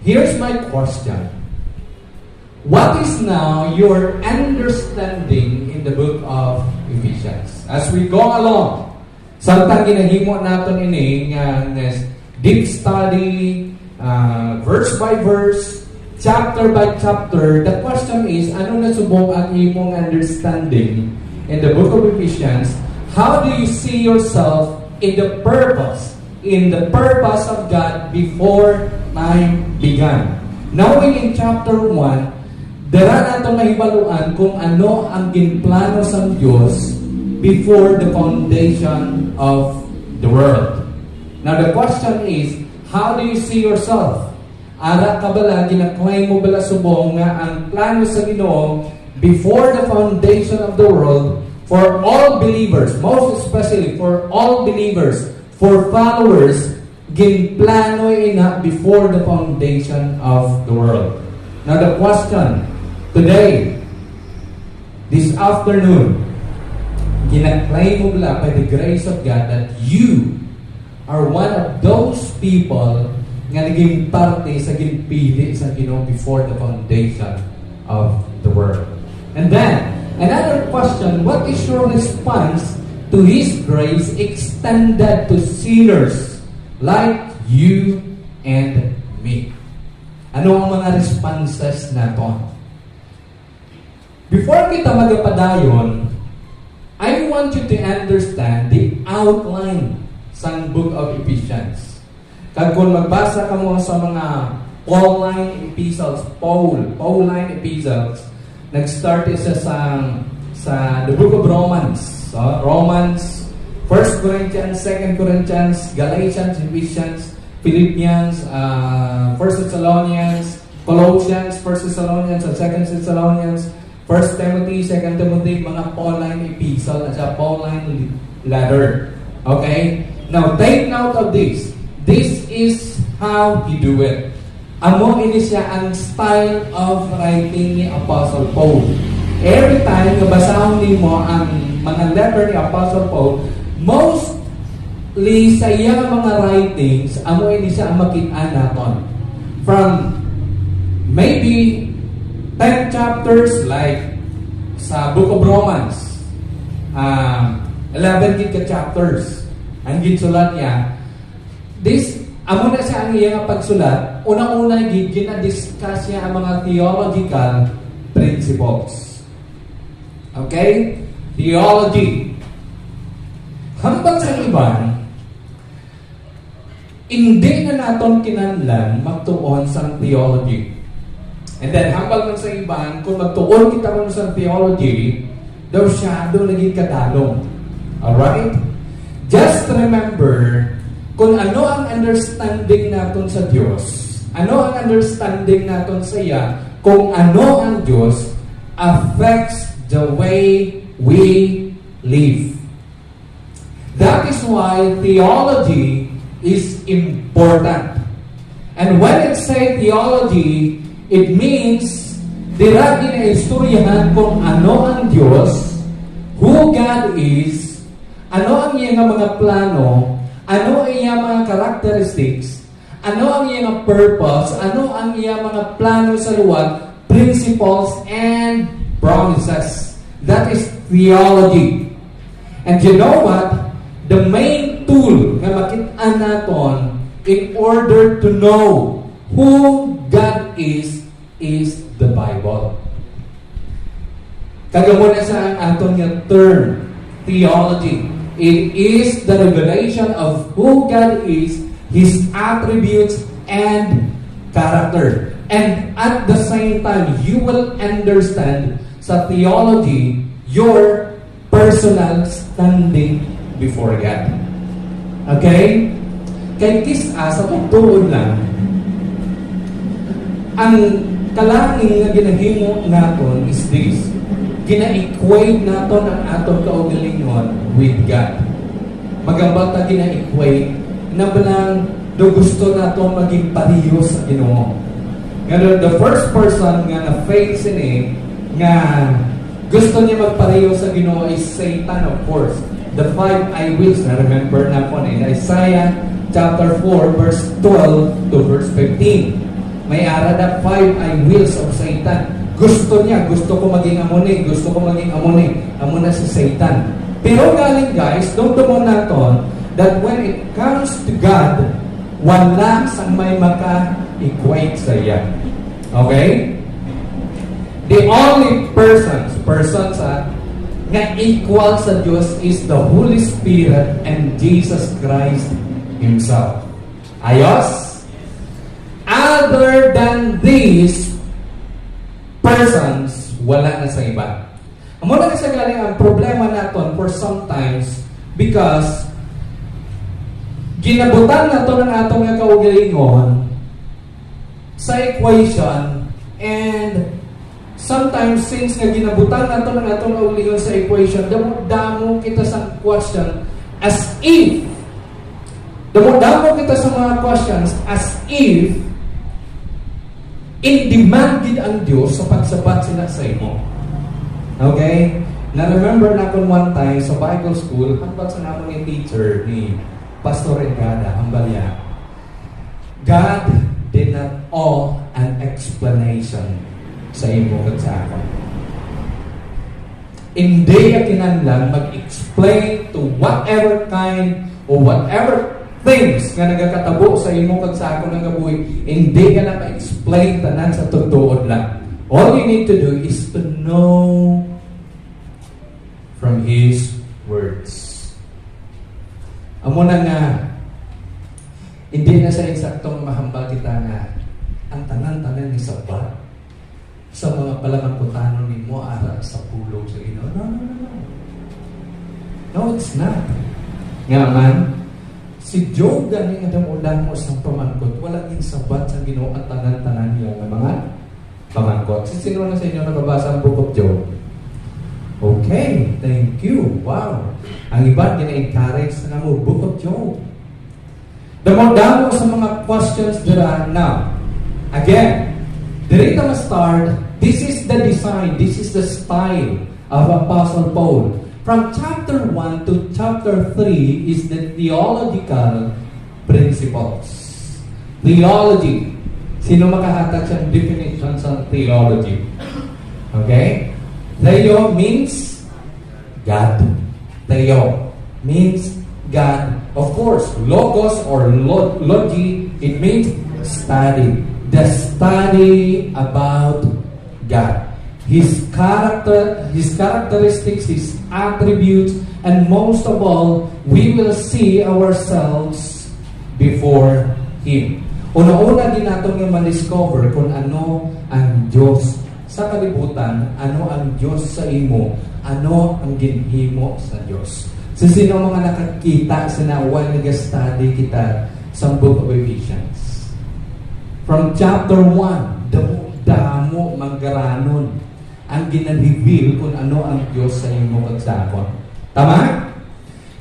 here's my question. What is now your understanding in the book of Ephesians? As we go along, samtang ginahimo naton ini nga deep study, verse by verse, chapter by chapter, the question is, ano na subong ang imong understanding in the book of Ephesians? How do you see yourself in the purpose of God before time began? Knowing in chapter 1, dara nato mahibaluan kung ano ang ginplano sa Dios before the foundation of the world. Now the question is, how do you see yourself? Ara ka bala, ginaklaim mo bala subong nga ang plano sa Ginoo before the foundation of the world for all believers, most especially for all believers, for followers, ginplano ina before the foundation of the world. Now the question today, this afternoon, ginaklaim mo bala by the grace of God that you are one of those people nga naging parte sa ginpili sa Ginoo before the foundation of the world. And then, another question, what is your response to His grace extended to sinners like you and me? Ano ang mga responses nato? Before kita magapadayon, I want you to understand the outline sa book of Ephesians. Kag kung magbasa ka mo sa mga Pauline epistles, Pauline epistles, nag-start isa sa the book of Romans. So, Romans, 1 Corinthians, 2 Corinthians, Galatians, Ephesians, Philippians, 1 Thessalonians, Colossians, 1 Thessalonians, and 2 Thessalonians, 1 Timothy, 2 Timothy, mga Pauline epistle at sa Pauline letter. Okay? Now, take note of this. This is how he do it. Amo ini siya ang style of writing ni Apostle Paul. Every time nabasahon nimo ang mga letter ni Apostle Paul, mostly sa iyang mga writings, amo ini siya ang makita naton. From maybe 10 chapters like sa Book of Romans, 11 gid ka chapters ang ginsulat niya. This amo na siya ang iyang pagsulat. Una-una gina-discuss niya ang mga theological principles. Okay? Theology. Hambang sa iban, hindi na naton kinahanglan magtuon sa theology. And then, hambang sa iban, kung magtuon kita mo sa theology, daw siya doon naging kadalong. Alright? Just remember, kung ano ang understanding natin sa Diyos, ano ang understanding natin sa iya, kung ano ang Diyos, affects the way we live. That is why theology is important. And when it say theology, it means dira ginaistoryahan kung ano ang Diyos, who God is, ano ang iyang mga plano, ano ang iyang mga characteristics, ano ang iyang purpose, ano ang iyang mga plano sa luwag, principles and promises. That is theology. And you know what? The main tool na makita naton in order to know who God is the Bible. Kagamo na sa aton nga term, theology. It is the revelation of who God is, His attributes and character. And at the same time, you will understand sa theology your personal standing before God. Okay? Kay kisa sa pagtuon lang, ang kalangin nga ginahimo naton is this. Gina-equate naton ang atong kaugalingon with God. Magambal ta gina-equate na banang do gusto naton maging pareho sa Ginoo. Ngayon, the first person nga na-faith sini nga gusto niya magpareho sa Ginoo is Satan, of course. The 5 I wills na remember na po in Isaiah chapter 4 verse 12 to verse 15. May ara na 5 I wills of Satan. Gusto niya, gusto ko maging amuni, gusto ko maging amuni. Amuna si Satan. Pero galing guys, don't mo naton that when it comes to God, wala sang may maka-equate sa iya. Okay? The only persons nga equal sa Diyos is the Holy Spirit and Jesus Christ Himself. Ayos? Other than these persons, wala na sa iba. Muna kasi galing ang problema naton for sometimes because ginabutan nato ng atong nga kaugalingon sa equation and sometimes since nga ginabutan nato ng atong kaugalingon sa equation, damo kita sa question as if damo kita sa mga questions as if in demand gid ang Dios sa pagsabat sila sa imo. Okay? Na-remember na kung one time sa Bible school, hanggang sa namang yung teacher ni Pastor Engada, Hambalya, God did not owe an explanation sa imo at sa akin. Hindi ka kinahanglan mag-explain to whatever kind or whatever things nga nagakatabo sa imo kag sa ako ng gabuhi, hindi ka na ma-explain tanan sa totoo lang. All you need to do is to know from His words. Amo na nga, hindi na sa eksaktong mahambal kita na ang tanan-tanan ni sabat sa mga palamangkutanon ni mo ara sa pulong sa Ginoo. No. No, it's not. Nga man, si Job gani nga damulan mo sa pamangkot, wala din sabat sa Ginoo at tanan-tanan niya ng mga pamangkot. Sino na sa inyo nakabasa ang Book of Job? Okay, thank you. Wow. Ang iba gina-encourage na mo Book of Job. Damo sa mga questions dira now. Again, dirita ma start, this is the design, this is the style of Apostle Paul. From chapter 1 to chapter 3 is the theological principles. Theology. Sino makahatag sa definition sa theology? Okay? Theo means God. Theo means God. Of course, logos or logi, it means study. The study about God. His character, His characteristics, His attributes, and most of all, we will see ourselves before Him. Una-una din natin yung ma-discover kung ano ang Diyos sa kalibutan, ano ang Diyos sa imo, ano ang ginhimo sa Diyos. So, sino mga nakakita sa while nag-study kita sa Book of Ephesians? From chapter 1, damo manggaranon ang ginreveal kung ano ang Diyos sa imo kagsakon. Tama?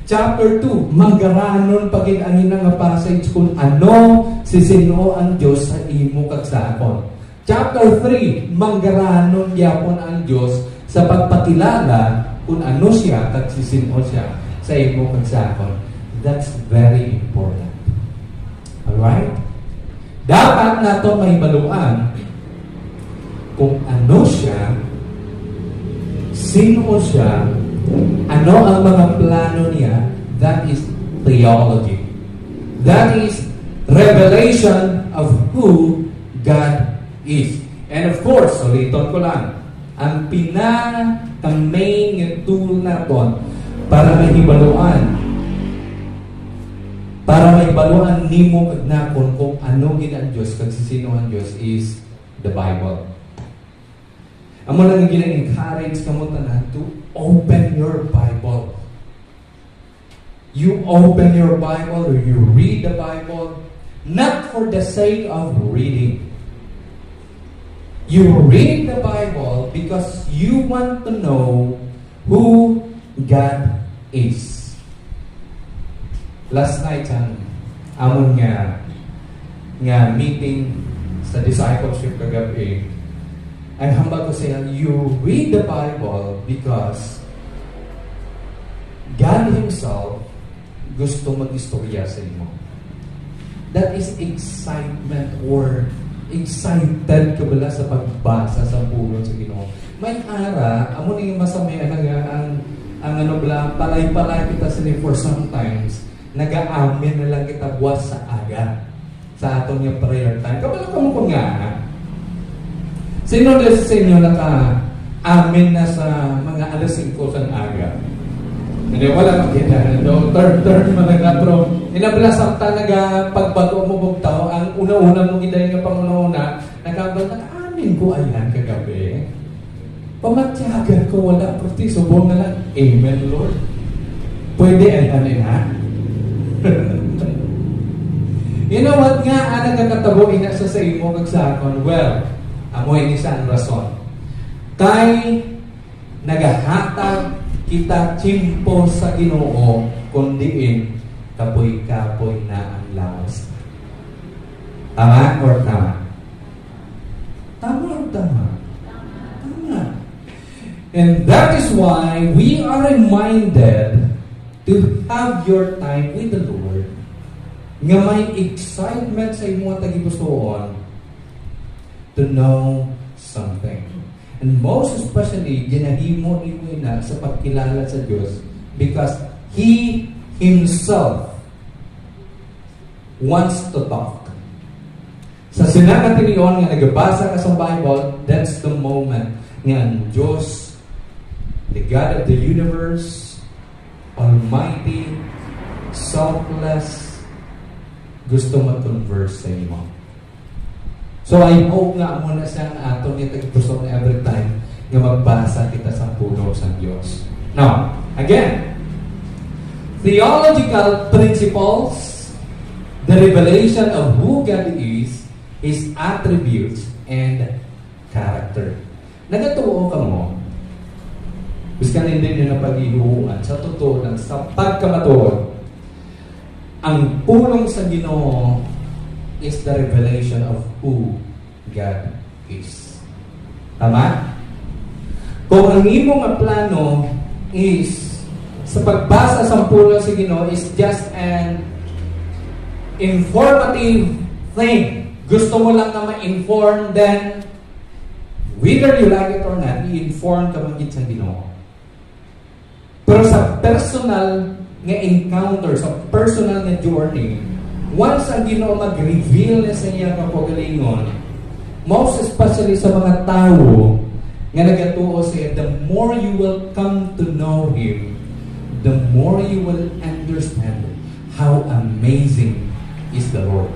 Chapter 2, manggaranon pagin angin nga passage kung ano sino ang Diyos sa imo kagsakon. Chapter 3, manggaranon gyapon ang Diyos sa pagpakilala kung ano siya kag sino siya sa imo kagsakon. That's very important. Alright? Dapat nato may baluan kung ano siya, sino siya, ano ang mga plano niya. That is theology. That is revelation of who God is. And of course, ulitin ko lang, ang pinaka-main tool naton para mahibaluan nimo kag nakon kung ano gid ang Dios kag sino ang Dios is the Bible. Amo lang gina-encourage kamo tanan to open your Bible. You open your Bible or you read the Bible not for the sake of reading. You read the Bible because you want to know who God is. Last night, amon nga meeting sa discipleship kagabi, ang hambal ko siya, you read the Bible because God Himself gusto mag-istorya sa inyo. That is excitement or excited ka bala sa pagbasa sa pulong sa Ginoo. May ara, amo ning masamayan ang ano bala, palay-palay kita sila for sometimes, nag-aamin na lang kita buwas sa aga sa atong yung prayer time. Kabala ka mo kung nga, sino sa inyo naka-amin na sa mga alas 5 sa aga? Hindi, wala makita. Third mo na pero inabala samta pagbato mo bugtaw, ang una-una mong iday nga panguna, naka-amin ko ayan kagabi. Pamatyagan ko, wala, pero subong na lang, Amen, Lord. Pwede ayan ha? You know what nga, nagkakatabuin na sa imo kag sa akon? Well, amoy ni saan rason. Kay nagahatag kita chimpo sa Ginoo kundiin kapoy-kapoy na ang lawas. Tama or tama? Tama or tama? Tama. And that is why we are reminded to have your time with the Lord. Nga may excitement sa imong tagipusoon to know something. And most especially, ginahimo ni na sa pagkilala sa Diyos because He Himself wants to talk. Sa sinakatilion nga nagabasa ka sa Bible, that's the moment nga ang Diyos, the God of the universe, Almighty, selfless, gusto mag-converse sa imo. So I hope nga muna siya na ato niya tagpuso na every time nga magbasa kita sa puno sa Diyos. Now, again, theological principles, the revelation of who God is, His attributes, and character. Nagatuo ka mo, buskan hindi nyo na pag-ihuungan, sa totoo lang, sa pagkamatuod, ang pulong sa Ginoo is the revelation of who God is. Tama? Kung ang imong plano is sa pagbasa sa pulong sa Ginoo is just an informative thing. Gusto mo lang na ma-inform, then whether you like it or not, i-inform ka magit sa Ginoo. Pero sa personal nga encounter, sa personal nga journey, once ang Ginoo mag-reveal na sa iya kapagalingon, most especially sa mga tao nga nagatuo siya, the more you will come to know Him, the more you will understand how amazing is the Lord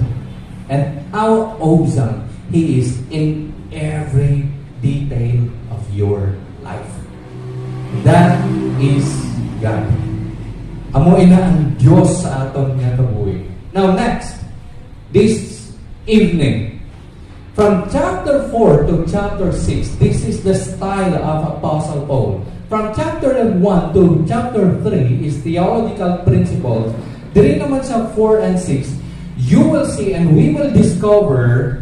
and how awesome He is in every detail of your life. That is God. Amo ina ang Diyos sa aton nga kabuhi. Now next, this evening, from chapter 4 to chapter 6, this is the style of Apostle Paul. From chapter 1 to chapter 3 is theological principles. Diri naman sa 4 and 6, you will see and we will discover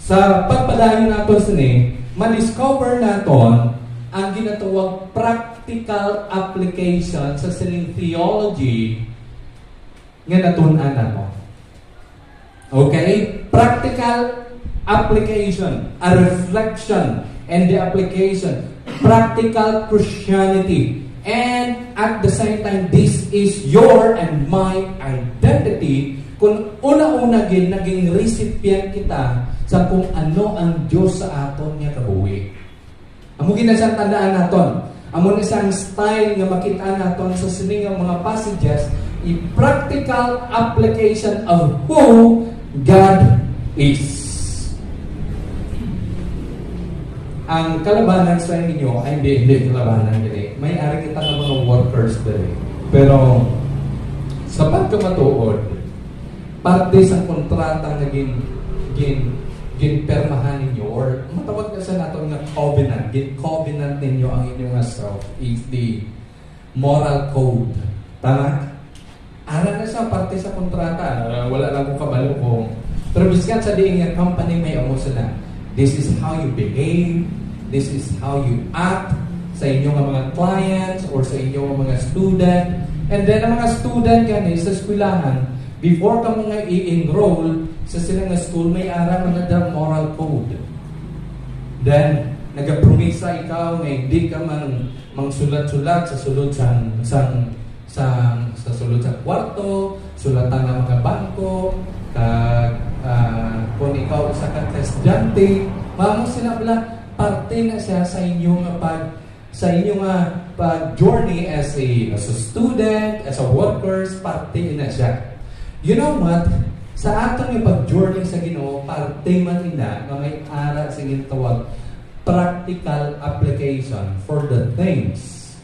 sa pagpadayon nato sini, ma-discover naton ang ginatawag practical application sa sining theology nga natun-an nato. Okay? Practical application, a reflection and the application, practical Christianity. And at the same time, this is your and my identity kung una-una naging recipient kita sa kung ano ang Diyos sa aton nga kabuhi. Amo gina siyang tandaan naton. Amo na siyang style nga makita naton sa sining mga passages, a practical application of who God is. ang kalabanan sa inyo ay hindi kalabanan gini. May ari kita ng mga workers dali. Pero sa pagkamatuod, parte sa kontrata na ginpermahan ninyo or matawag na sa nato nga covenant. Covenant ninyo ang inyong self is the moral code. Tama? Ara na sa parte sa kontrata. Wala lang kong kabalo kung pero biskan sa diing nga company may amo sila. This is how you behave. This is how you act sa inyong mga clients or sa inyong mga student. And then ang mga student gani sa eskwelahan, before ka mga i-enroll sa silang school, may ara mga the moral code. Then, nagapromisa ikaw na hindi ka mangsulat-sulat sa sulod sa sulod sa kwarto, sulatan ng mga bangko, kung ikaw sa estudyante, mamo sila parte na siya sa inyong pag-journey as a student, as a workers, parte na siya. You know what? Sa atong yung pag-journey sa Ginoo, parte man ina na may ara sa ginatawag practical application for the things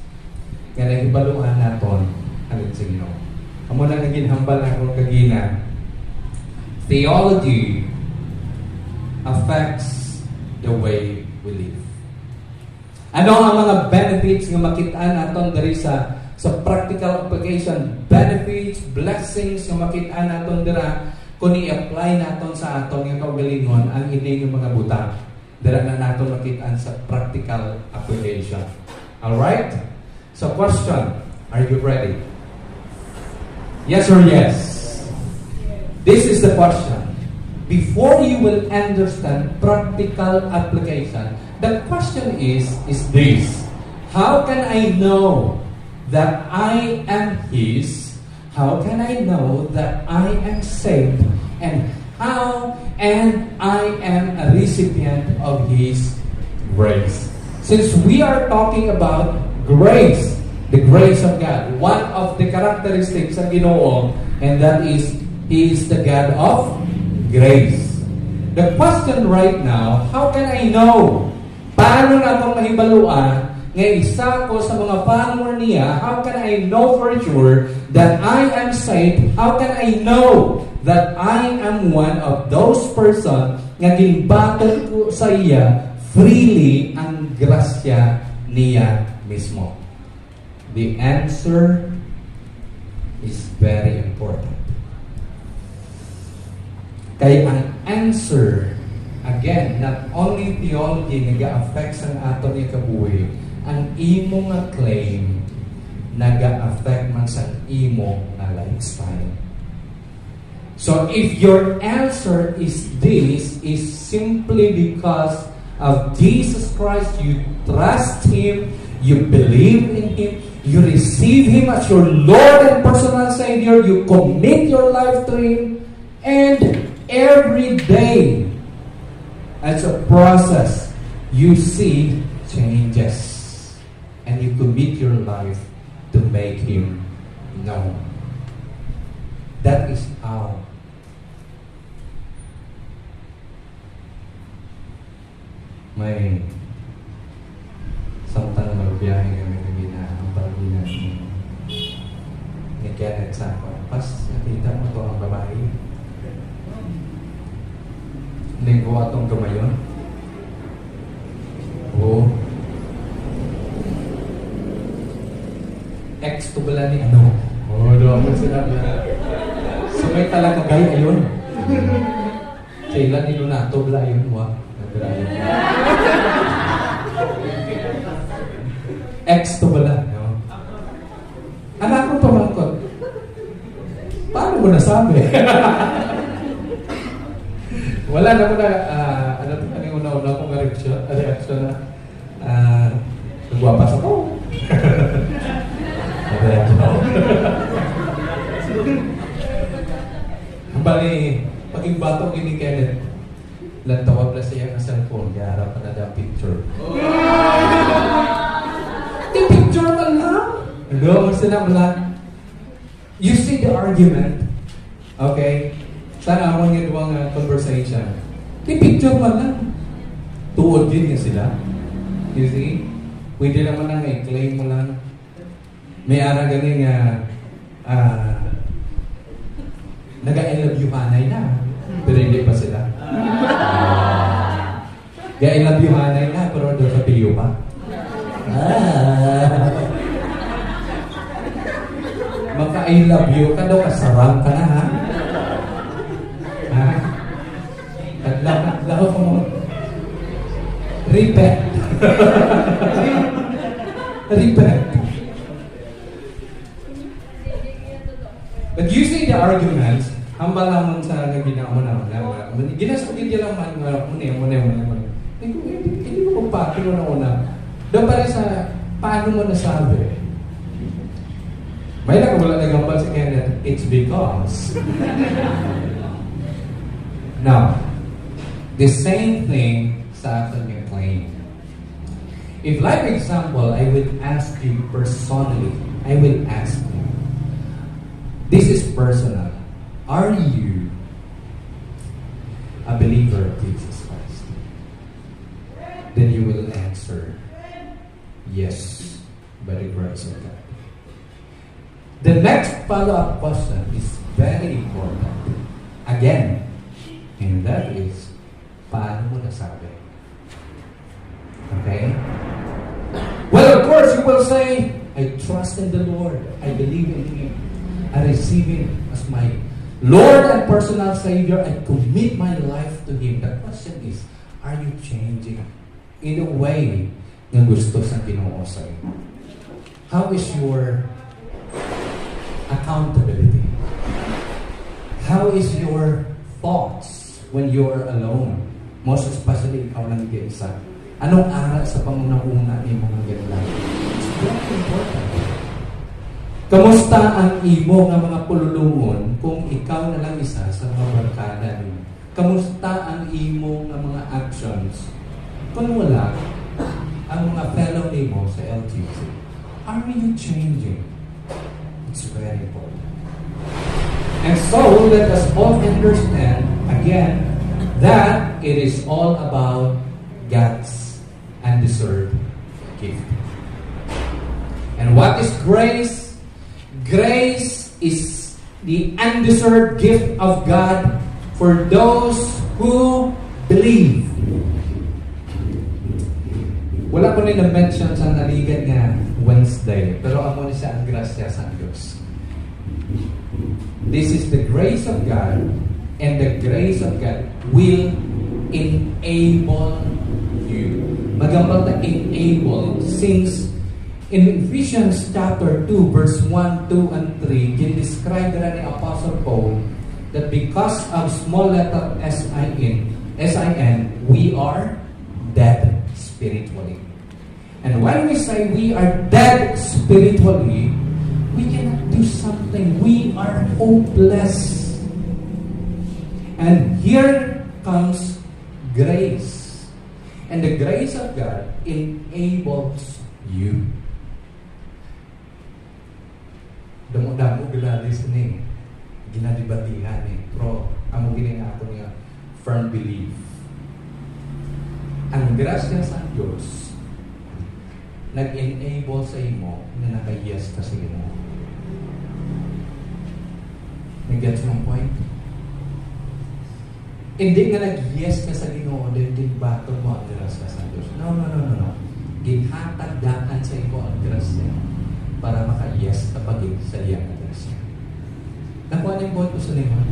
nga nagibaluan naton alit sa Ginoo. Amo na naginhambal na akong kagina. Theology affects the way we live. Ano ang mga benefits nga makitaan naton diri sa practical application? Benefits, blessings nga makitaan naton dira kung i-apply naton sa aton nga kaugalingon ang ining mga butang. Dira na naton makitaan sa practical application. All right? So question, are you ready? Yes or yes? This is the question. Before you will understand practical application, the question is this: how can I know that I am His? How can I know that I am saved? And how and I am a recipient of His grace? Since we are talking about grace, the grace of God, one of the characteristics of Ginoo, and that is He is the God of grace. The question right now, how can I know? Paano na akong mahibaluan nga isa ko sa mga follower niya? How can I know for sure that I am saved? How can I know that I am one of those person nga ginbatol ko sa iya freely ang grasya niya mismo? The answer is very important. Kaya ang answer, again, not only theology nag-a-affect sa aton ni kabuhi, ang imo nga claim nag-a-affect man sa imo nga lifestyle. So if your answer is this, is simply because of Jesus Christ, you trust Him, you believe in Him, you receive Him as your Lord and personal Savior, you commit your life to Him, and every day, as a process, you see changes. And you commit your life to make Him known. That is how may samtang magbiyahe kami na ang pag-ina ni Kenneth sa ako. Pas, nakita mo ito ang babae. Linggo atong gamayon. Oo. Ex to bala ni ano? Oo, doon mo sila. So may talaga kayo ayun. Kailan nilo na to bala yun mo. Nagdarayon. Ex to bala. No? Anak ko pamangkot. Paano mo nasabi? Wala na ko na, ano ito kanina una-una kong reaction na, nagwapas ako. Reaction ako. Bali, paging batong ini Kenneth, lantawag na siya ng cellphone, kaya harap na na picture. Di picture man lang? Ano, sila lang. You see the argument, okay? Sana ako nga duwang conversation. Di picture man lang. Tuod din nga sila. You see? Pwede naman na i-claim mo lang. May ara ganing nag-I love you hanay na. Pero hindi pa sila. I love you hanay na, pero doon sa piyo pa. Maka-I love you ka daw, kasarang ka na, ha? Kadlaw ko mo. Repent. Repent. But you see the arguments, hambal lamang sa ginawa na. Ginasugid niya lang muna. Hindi mo pagpapilo na una. Doon pa rin sa paano mo nasabi. May nakawala na gambal si Kenneth, it's because. Now, the same thing sa atin yung claim. If like example, I will ask you personally, I will ask you, this is personal. Are you a believer of Jesus Christ? Then you will answer, yes, by the grace of God. The next follow-up question is very important. Again, and that is, paano mo nasabi? Okay? Well, of course, you will say, I trust in the Lord. I believe in Him. I receive Him as my Lord and personal Savior. I commit my life to Him. The question is, are you changing in a way na gusto sa Ginoo sa'yo? How is your accountability? How is your thoughts when you're alone? Most especially, ikaw lang isa. Anong aral sa pangunang-una ni mga ganyan? It's very important. Kamusta ang imo nga mga pululungon kung ikaw na lang isa sa mga barkada niyo? Kamusta ang imo nga mga actions kung wala ang mga fellow nimo sa LTC? Are you changing? It's very important. And so, let us all understand, again, that it is all about God's undeserved gift. And what is grace? Grace is the undeserved gift of God for those who believe. Wala ko rin na-mention sa naligan nga Wednesday, pero amo ni sa ang grasya sa Diyos. This is the grace of God, and the grace of God will enable you. Magambal na enable, since in Ephesians chapter 2, verse 1, 2, and 3, describe na ni Apostle Paul that because of small letter S-I-N, we are dead spiritually. And when we say we are dead spiritually, we cannot do something. We are hopeless. And here comes grace. And the grace of God enables you. Damo-damo gilalis ni. Ginadibatihan ni. Pero, amo ginina ako niya, firm belief. Ang grasya sa Diyos nag-enable sa imo na naka-yes ka sa Ginoo. Nag-gets mo point? Hindi nga nag-yes ka sa Ginoo, then bato mo ang grasya sa Diyos. No. Ginhatagdakan sa imo ang grasya para maka-yes kapag sa iyang grasya. Nakuha na yung point ko sa limon.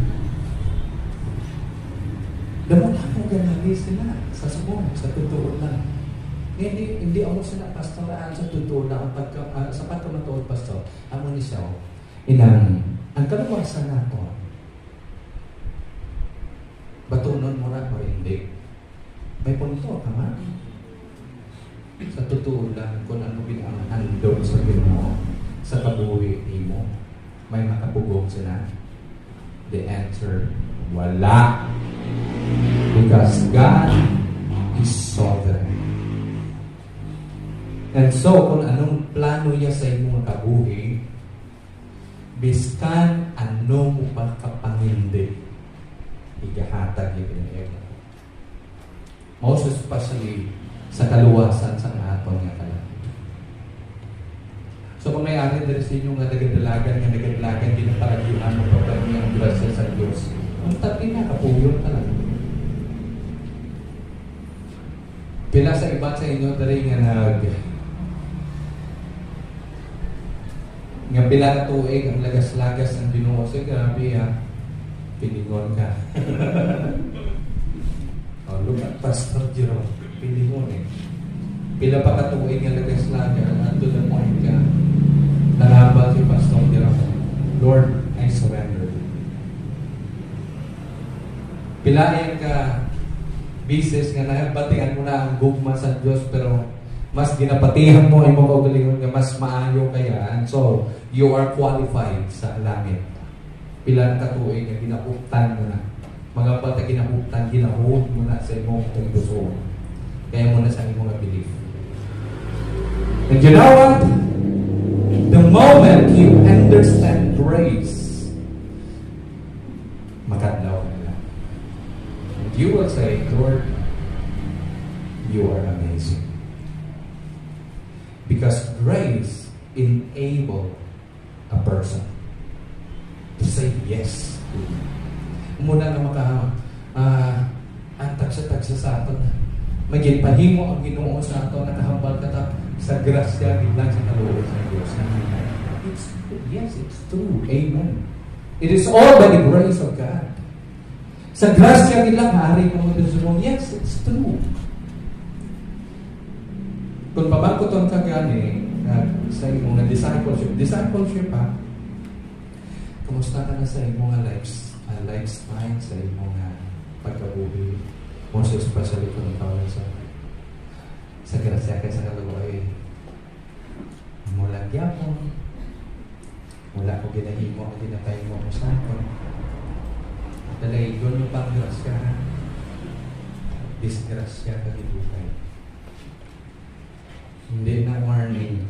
Damon ako ganali sila sa subong, sa totoo lang. Hindi ako sila pastoraan sa totoo lang sa pagkamatuod pastor. Amo ni siya, ang kaluwasan nato, batunon mo na o hindi. May punto, tama? Sa totoo lang, kung ano pinanghandog sa Ginoo, sa kabuhi mo, may makabugong sila. The answer, wala. Because God is sovereign. And so, kung anong plano niya sa inyong kabuhi, biskan ano mo pa kapangindi, igahatag yung pinag. Most especially sa kaluwasan sa aton nga kalan. So kung may ari diri sa inyo nga nagadalagan ginaparagyuhan mo pa niya ang grasya sa Dios. Ang tabi na kapuyon talaga. Pila sa iba sa inyo diri nga pila na tuig ang lagas-lagas ng Ginoo. So grabe ha. Pilingon ka. Oh, look at Pastor Jerome. Pilingon eh. Pila pa ka tuig nga lagas-lagas unto the point ka nalabal si Pastor Jerome. Lord, I surrender. Pilayan ka bisis nga nabatian mo na ang gugma sa Diyos pero mas ginapatihan mo imong kaugalingon nga mas maayo kaya and so you are qualified sa langit. Pila ka tuig nga ginahuptan mo na. Mga pata ginahuptan, ginahud mo na sa imong gusto. Kaya mo na sa imong belief. And you know what? The moment you understand grace, makadlaw ka na. And you will say, Lord, you are amazing. Because grace enables a person to say yes to you. Muna na ang tagsa-tagsa sa aton. Magipahimo ang Ginoo sa aton, nakahambal ka ta sa grasya biglang sa kaluoy sa Diyos. Yes, it's true. Amen. It is all by the grace of God. Sa grasya nila, maaari mo mo. Yes, it's true. Kung pabangkoton ka gani sa imong discipleship pa, kumusta ka na sa imong lifestyle, sa imong pagkabuhi, most especially kung ikaw sa grasya kay sa kaluoy. Mula gyapon, wala ko ginahimo, ginatay mo sa akin. Dalay, doon yung pang-grasya, disgrasya ka gibukay. Hindi na warning,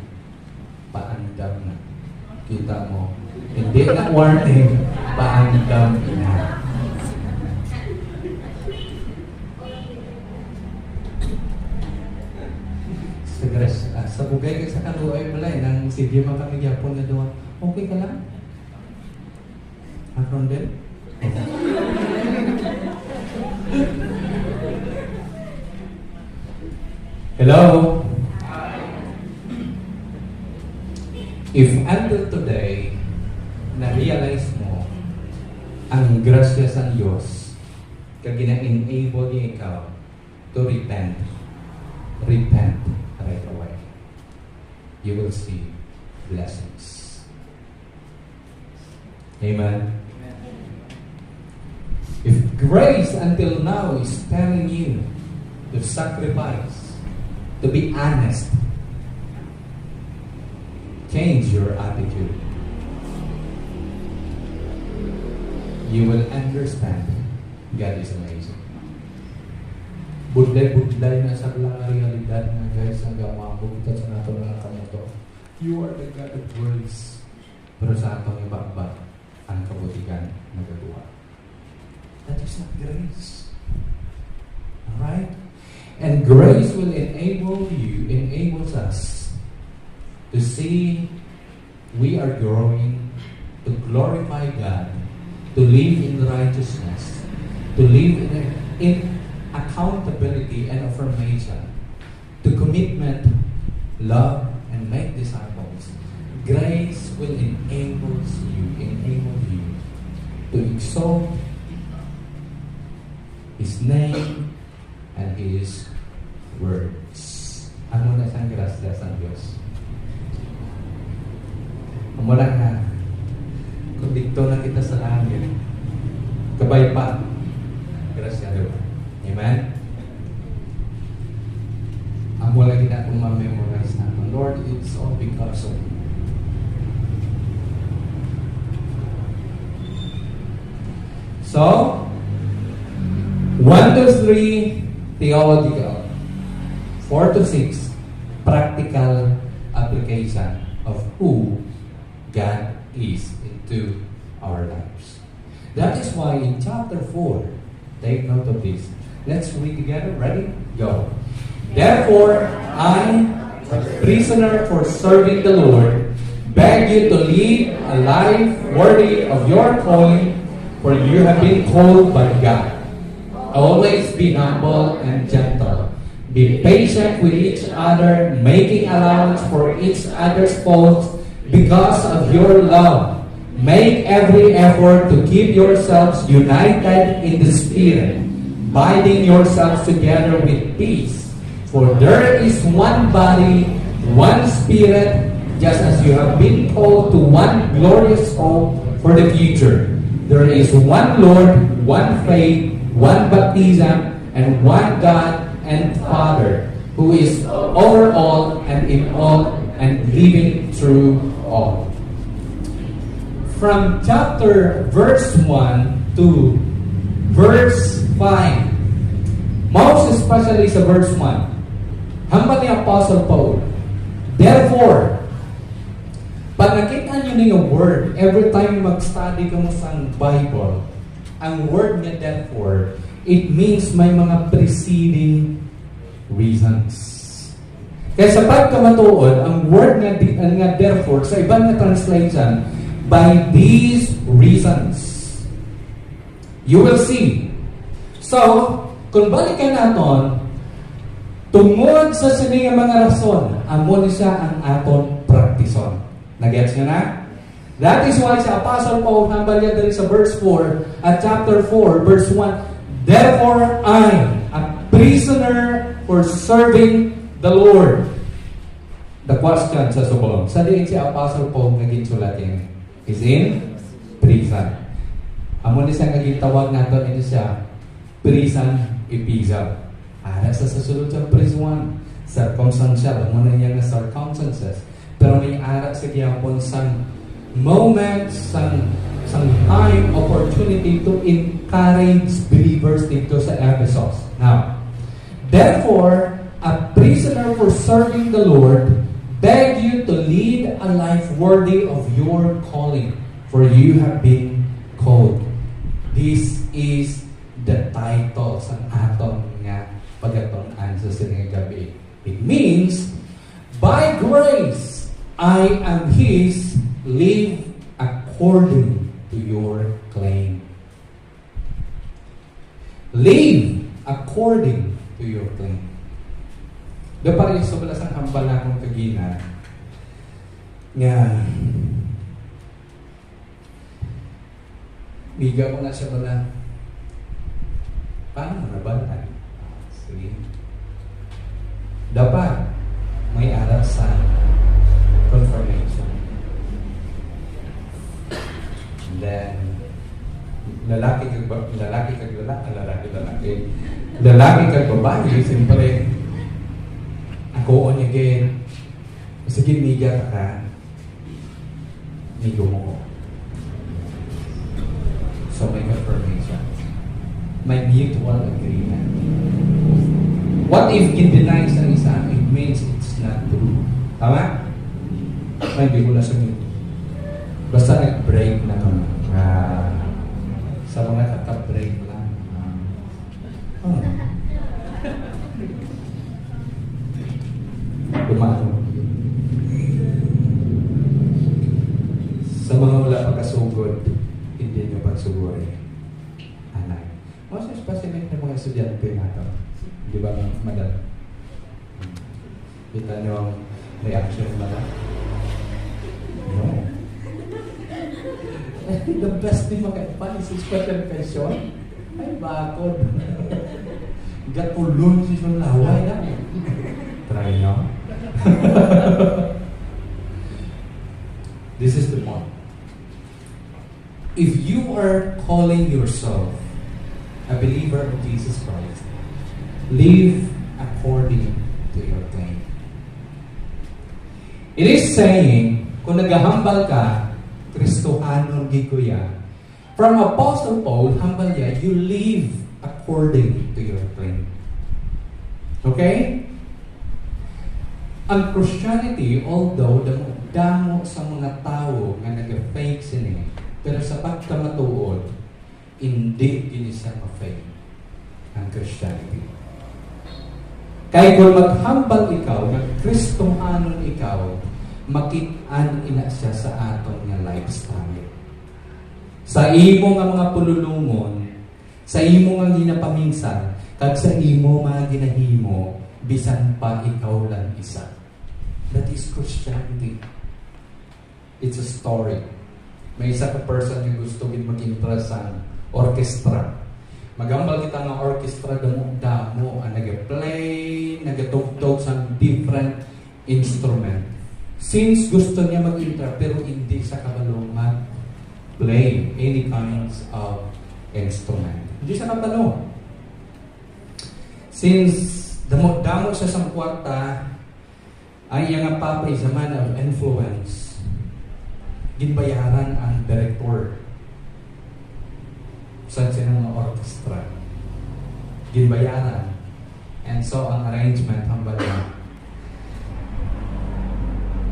paandam na. Kita mo, hindi na warning, paandam na. Sa bugay ka sa kaluoy balay nang sige man kami gyapon nga doon. Okay ka lang? Akron din? Hello? If until today na-realize mo ang grasya sa Diyos kag gina-enable niya ikaw to repent right away, you will see blessings. Amen. If grace until now is telling you to sacrifice, to be honest, change your attitude, you will understand God is amazing. Budlay na sa lang realidad na guys, hanggang umabot kita sa nato na kamuto. You are the God of grace. Pero sa atong ibaba, ang kabutigan nagagawa. That is not grace. Alright? And grace will enables us to see we are growing, to glorify God, to live in righteousness, to live in accountability and affirmation, to commitment, love, and make disciples. Grace will enable you to exalt His name and His words. Ano na siyang grasya sa Diyos? Mula nga, kung dito na kita sa langit, kabay pa, grasya doon. Amen? Amo lagi na itong ma-memorize na. Lord, it's all because of you. So, 1 to 3, theological. 4 to 6, practical application of who God is into our lives. That is why in chapter 4, take note of this. Let's read together. Ready? Go. Therefore, I, a prisoner for serving the Lord, beg you to lead a life worthy of your calling, for you have been called by God. Always be humble and gentle. Be patient with each other, making allowance for each other's faults because of your love. Make every effort to keep yourselves united in the Spirit, binding yourselves together with peace. For there is one body, one Spirit, just as you have been called to one glorious hope for the future. There is one Lord, one faith, one baptism, and one God and Father, who is over all and in all and living through all. From verse 1 to verse 5, most especially sa verse 1, hambal ni Apostle Paul, therefore, pag nakita nyo na yung word, every time mag-study ka mo sa Bible, ang word niya therefore, it means may mga preceding reasons. Kaya sa pagkamatuod, ang word nga therefore, sa ibang na translation, by these reasons. You will see. So, kung balikan natin, tungod sa sining mga rason, amo siya ang aton praktison. Nagets nyo na? That is why sa Apostle Paul, hambal niya dali sa verse 4 at chapter 4, verse 1, therefore I, a prisoner for serving the Lord. The question sa subulong, sa diin si Apostle Paul naging sulatin is in prison. Amo ni siya naging tawag nato ito siya prison episode. Ara sa susunod sa prison, circumstantial, amo na niya na circumstances. Pero may ara sa giyapon sang moment, sang time, opportunity to encourage believers dito sa Ephesus. Now, therefore, a prisoner for serving the Lord, beg you to lead a life worthy of your calling, for you have been called. This is the title sa aton nga pagatunan sa sining gabi. It means, by grace, I am His, live according to your claim. Live according to your claim. Da para yung sa balasang hambal na akong kagina nga biga ko na siya pala paano nabantan? Sige. Dapat may aral sa confirmation. And then lalaki kag babae, siyempre ako on again. Sige, miga ka. Migo mo ko. So may confirmation. May mutual agreement. What if denies ang isa? It means it's not true. Tama? May bigo na sa mutual. Basta nag-break na naman. Sa mga kaka-break lang. Dumano. Sa mga wala pagkasugod, hindi nyo pagsuguri. Anak. Most especially ng mga estudyante natin. Di ba, madal? Kita nyo ang reaction na no. The best din maka-advance is special question. Ay, bakod. Gatulong si siyang laway na. Try nyo. This is the point. If you are calling yourself a believer of Jesus Christ, live according to your claim. It is saying, kung naghahambal ka, Kristohanon gikuya. From Apostle Paul, hambal niya, you live according to your claim. Okay? Ang Christianity, although damo sa mga tao nga nag-fake sini, pero sa pagkamatuod, hindi din siya ma-fake ang Christianity. Kaya kung maghambal ikaw, nag-Kristohanon ikaw, makit-an ina siya sa atong nga lifestyle. Sa imo nga mga pululungon, sa imo nga ginapaminsan, kag sa imo mga ginahimo, bisan pa ikaw lang isa. That is Christianity. It's a story. May isa ka person nga gusto gid mag-impress sa orchestra. Magambal kita nga orchestra damo ang nag-play, nagatugtog sa different instrument. Since gusto niya mag-impress, pero hindi sa kabalo mag-play any kinds of instrument. Hindi sa kabalo. Since damo siya sa kwarta, ang iyang papa is a man of influence. Ginbayaran ang director sa sinang orchestra. Ginbayaran. And so, ang arrangement, hambal na.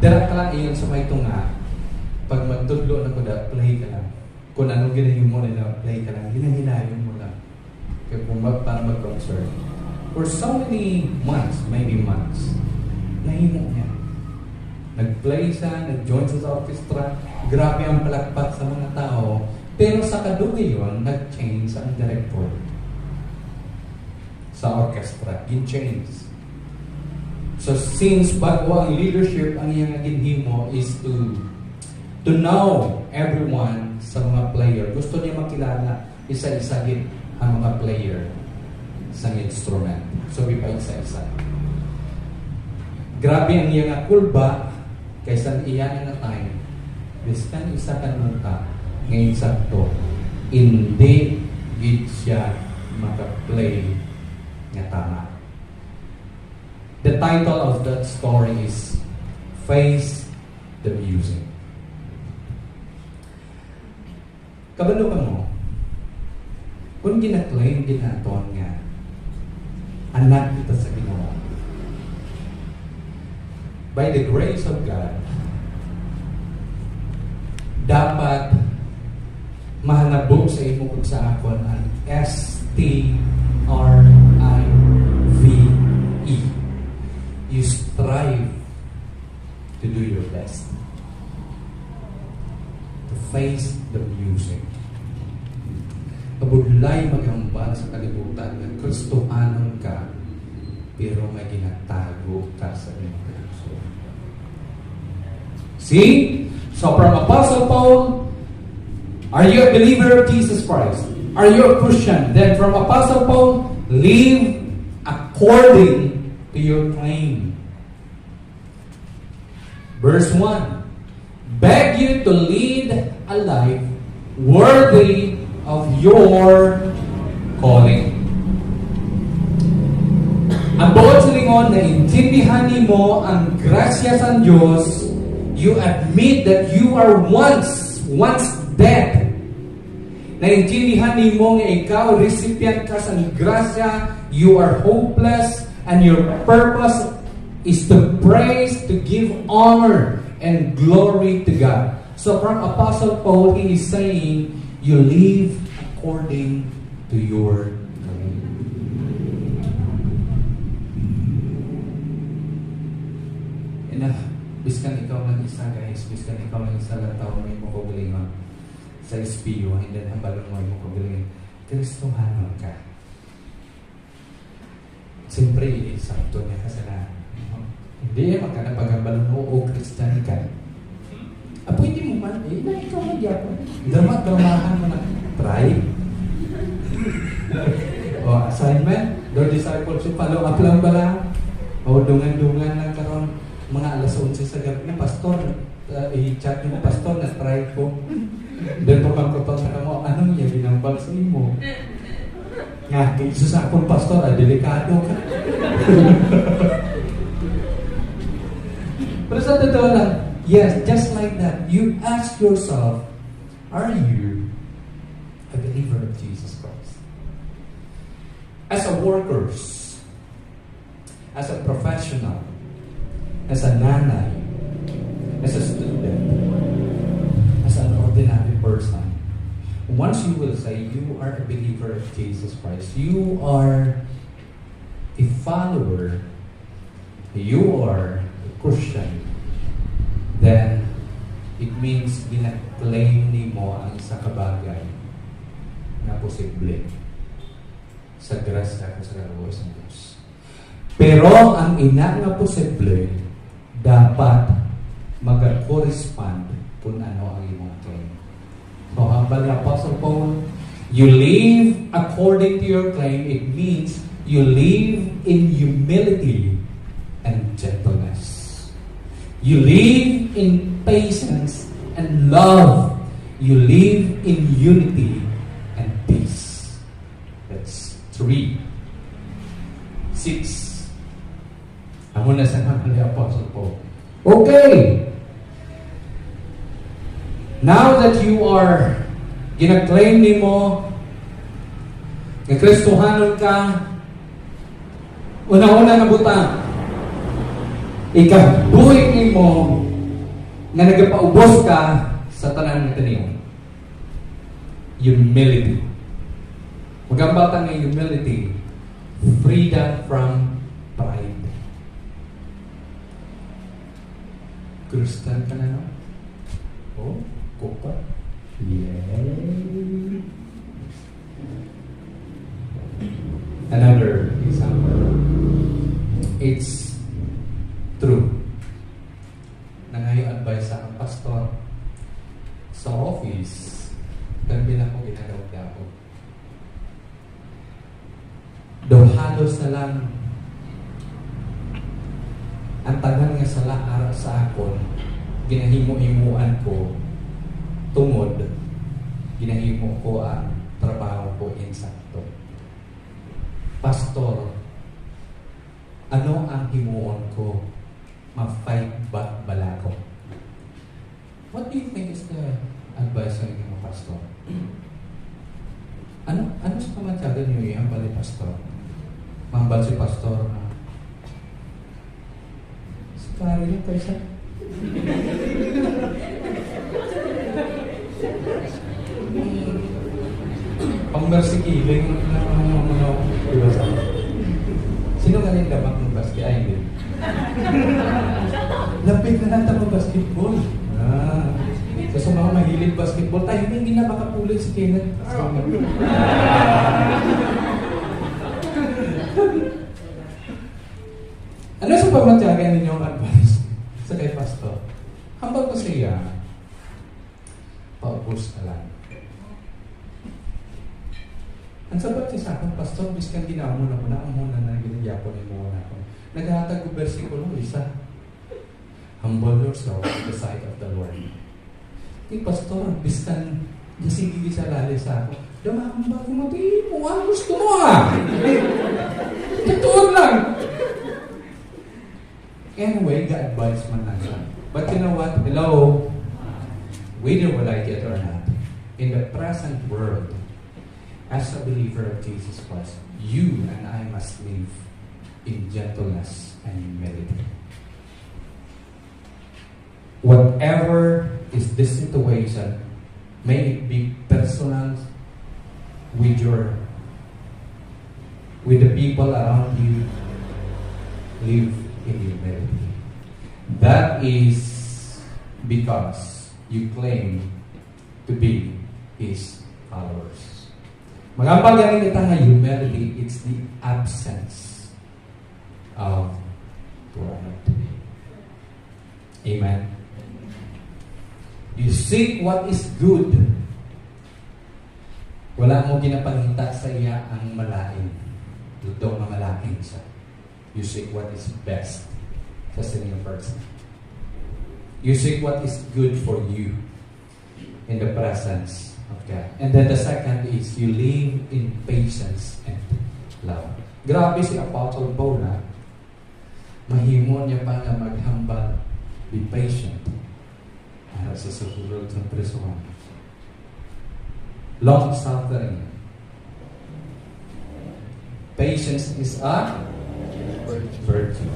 Dara ka lang iyon sa may tunga, pag magtudlo na ko da, play ka lang. Kung anong ginahimo na play ka lang, hinahinayon mo lang. Kaya kung para mag-concert. For so many months, maybe months, nahimo niya. Nag-play siya, nag-join sa orchestra, grabe ang palakpak sa mga tao, pero sa kadugayon, nag-change ang director sa orchestra. In-change. So since bago ang leadership, ang iyang ginhimo is to know everyone sa mga player. Gusto niya makilala isa-isa din ang mga player sa instrument. So ipa isa-isa. Grabe ang iyang kulba kaysa iyan na time. Biskan isa ka nunta ngayon sakto. Hindi gid siya maka-play nga tama. The title of that story is Face the Music. Kabalo ka mo, kung gina-claim ginaton nga, anak kita sa Ginoo. By the grace of God, dapat mahanabog sa imo kung sa akon ang STRIVE. You strive to do your best. To face the music. Kabudlay maghambal sa kalibutan na Kristohanon ka, pero may ginatago ka sa iyong puso. See? So from Apostle Paul, are you a believer of Jesus Christ? Are you a Christian? Then from Apostle Paul, live according to your claim. Verse 1, beg you to lead a life worthy of your calling. Ang bawat silingon na intindihan mo ang grasya sa Diyos, you admit that you are once dead. Naintindihan mo nga ikaw, recipient ka sa grasya, you are hopeless, and your purpose is to praise, to give honor and glory to God. So from Apostle Paul, he is saying, you live according to your calling. Biskan ikaw lang isa, guys. Biskan ikaw lang isa lang tao may makagulingan sa SPU, and then hambalon mo yung makagulingan. Kristohanon ka. Siyempre, sakto niya kasalanan. Hindi, magkanapaghambalon mo o Kristyan ka. Pwede mo man, na ikaw magyapon. Dramahan mo na. Try. O, assignment, your discipleship, follow up lang pala. O, dungan-dungan lang karon mga alas 11 sa gabi. Pastor, i-chat mo, Pastor, na-try ko. Then, pagkakapag sa mo, anong yung binambal sa imo? Nga, isa sa akong pastor, delikado ka. Pero sa totoo lang, yes, just like that, you ask yourself, are you a believer of Jesus Christ? As a workers, as a professional, as a nanay, as a student, as an ordinary person, once you will say you are a believer of Jesus Christ, you are a follower you are a Christian, then it means gina-claim ni mo ang isa kabagay na posible sa grasya ko sa kalawas ng Diyos. Pero ang ina nga posible dapat mag-correspond kung ano ang imong claim. So, hambal ni Apostle Paul, you live according to your claim. It means you live in humility and gentleness. You live in patience and love. You live in unity and peace. That's 3. 6. Amo na sa hambal ni Apostle Paul. Okay. Now that you are gina-claim ni mo na Kristohanon ka, una-una na butang, ikabuhi ni mo na nagapaubos ka sa tanan ng kaniyo. Humility. Magambatan ng humility, freedom from pride. Christian ka na, no? Oh, kupa. Yay! Another example. It's true. Nangayo advice sa ang pastor sa office, tambil ako ginagawag ako. Daw halos na lang ang tanan nga sa laara sa akon, ginahimo-himuan ko tungod, ginahimo ko ang trabaho ko insakto. Pastor, ano ang himuon ko? Ma-fight back bala ko? What do you think is the advice ng mga pastor? Ano sa kamatyagan niyo yung bali pastor? Mambal si pastor na sekali niyo kaisa. Pang-mersikiling na diba sa sino nga rin dapat ng basket? Ay, hindi. Lapit na natin ang basketball. So sa mga mahilig basketball, tayo hindi na makapulit si Kenneth. Ano sa pamatyagan ninyong advice sa kay pastor? Hambal ko siya, paubos ka lang. Ang sabat siya sa akin, pastor, biskan ginawa mo na ang muna na ginagyapo ni mo na ako. Naghatag ko versikulo, isa. Humble yourself at the sight of the Lord. Di pastor, biskan nasigili sa lali sa ako. Damahambal ko mo, di mo, ang gusto mo Totoo lang. Anyway, God-advise man lang siya. But you know what? Hello? Whether we like it or not, in the present world, as a believer of Jesus Christ, you and I must live in gentleness and humility. Whatever is this situation, may it be personal with the people around you, live in humility. That is because you claim to be His followers. Magambal galing kita nga humility, it's the absence of pride. Amen. You seek what is good. Wala mo ginapangita sa iya ang malain. Dudong na malain siya. You seek what is best sa senior person. You seek what is good for you in the presence of God. And then the second is you live in patience and love. Grabe si Apostle Paul na mahimo niya pa nga maghambal. Be patient. Para sa susunod ng presuhan. Long suffering. Patience is a virtue.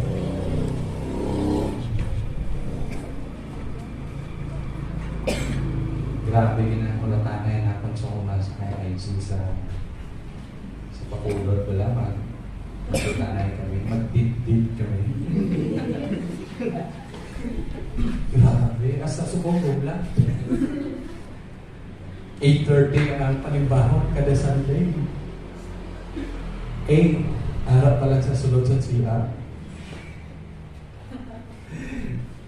Grabe ginakulatan na yan akong sa una sa IIG sa pakulot wala magkutanay kami, magdidid kami. 8:30 ang panimbaho kada Sunday. 8, harap pa lang sa sulod sa CR.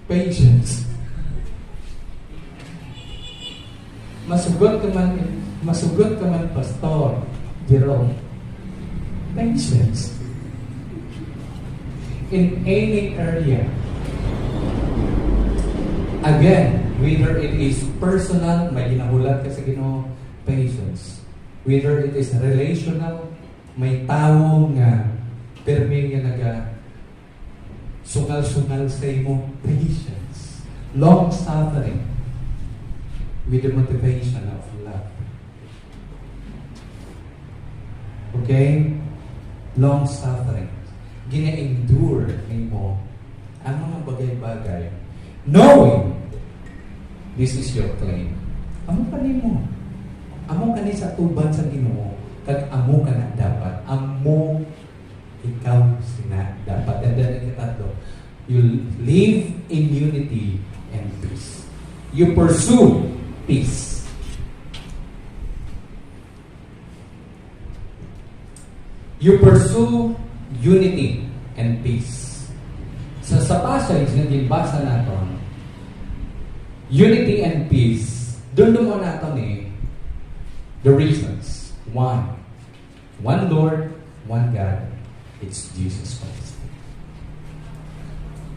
Patience. Masugot ka man, Pastor Jerome. Patience. In any area. Again, whether it is personal, may ginahulat ka sa Ginoo, patience. Whether it is relational, may tao nga permi nga naga sungal-sungal sa imo, patience. Long-suffering with the motivation of love. Okay? Long-suffering. Gina-endure nimo ang mga bagay-bagay. Knowing this is your claim. Amo ka nimo. Amo ka ni sa tuban sa Ginoo. Kag amo ka na dapat. Amo ikaw sina dapat. And then ikatatlo, you live in unity and peace. You pursue peace. You pursue unity and peace. Sa passage na ginbasa natin, unity and peace, doon mo natin the reasons. One Lord, one God, it's Jesus Christ.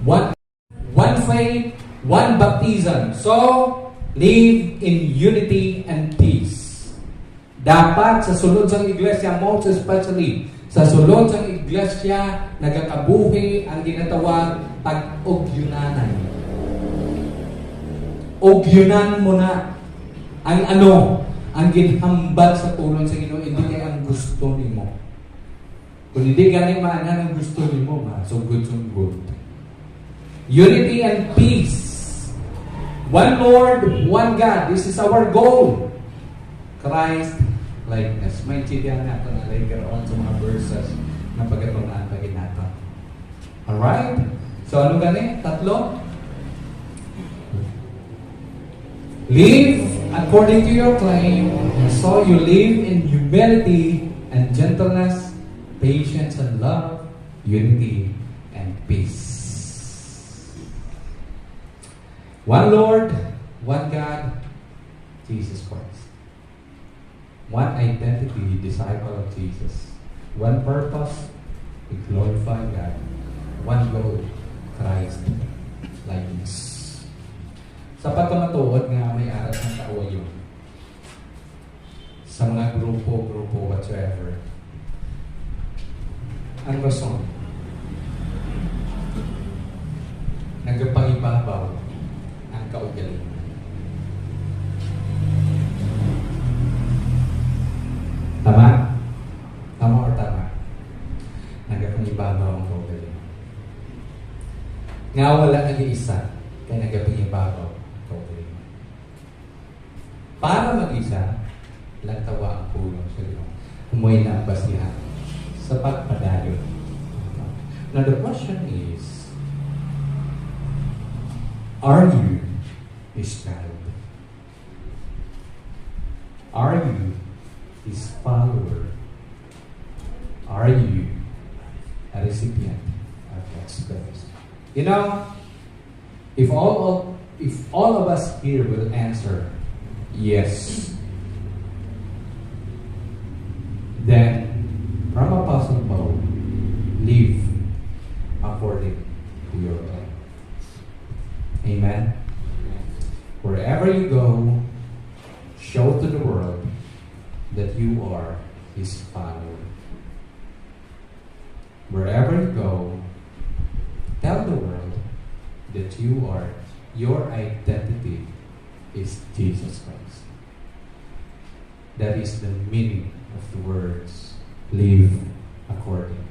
One faith, one baptism. So, live in unity and peace. Dapat sa sulod sang iglesia, most especially sa sulod sang iglesia, nagakabuhi ang ginatawag pag-ugyunanan. Ugyunan mo na ang ang ginhambal sa tulong sa Ginoo, hindi kay ang gusto nimo. Kung hindi galing maanan ang gusto nimo, sugod. Unity and peace. One Lord, one God. This is our goal. Christ likeness. May intindihan natin na later on sa mga verses na pagkatunaan bagay natin. Alright? So ano gani? Tatlo? Live according to your claim. So you live in humility and gentleness, patience and love, unity and peace. One Lord, one God, Jesus Christ. One identity, disciple of Jesus. One purpose, we glorify God. One goal, Christ likeness. Sa pagkamatuod nga may aras ng tao yun. Sa mga grupo, whatsoever. Ang rason, nagpangibabaw ang kaugalingan. Tama? Tama or tama? Nagpangibabaw ang kaugalingan. Nga wala nag-iisa, kaya nagpangibabaw. Para mag-isa, lang tawa ang pulong sa iyo. Umuwi na ang basihan sa pagpadayo. Now the question is, are you His child? Are you His follower? Are you a recipient of God's grace? You know, if all of us here will answer yes, then from Apostle Paul, live according to your plan. Amen. Wherever you go, show to the world that you are His follower. Wherever you go, tell the world that your identity is Jesus Christ. That is the meaning of the words, live according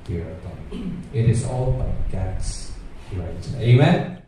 to your plan. It is all by God's grace. Amen?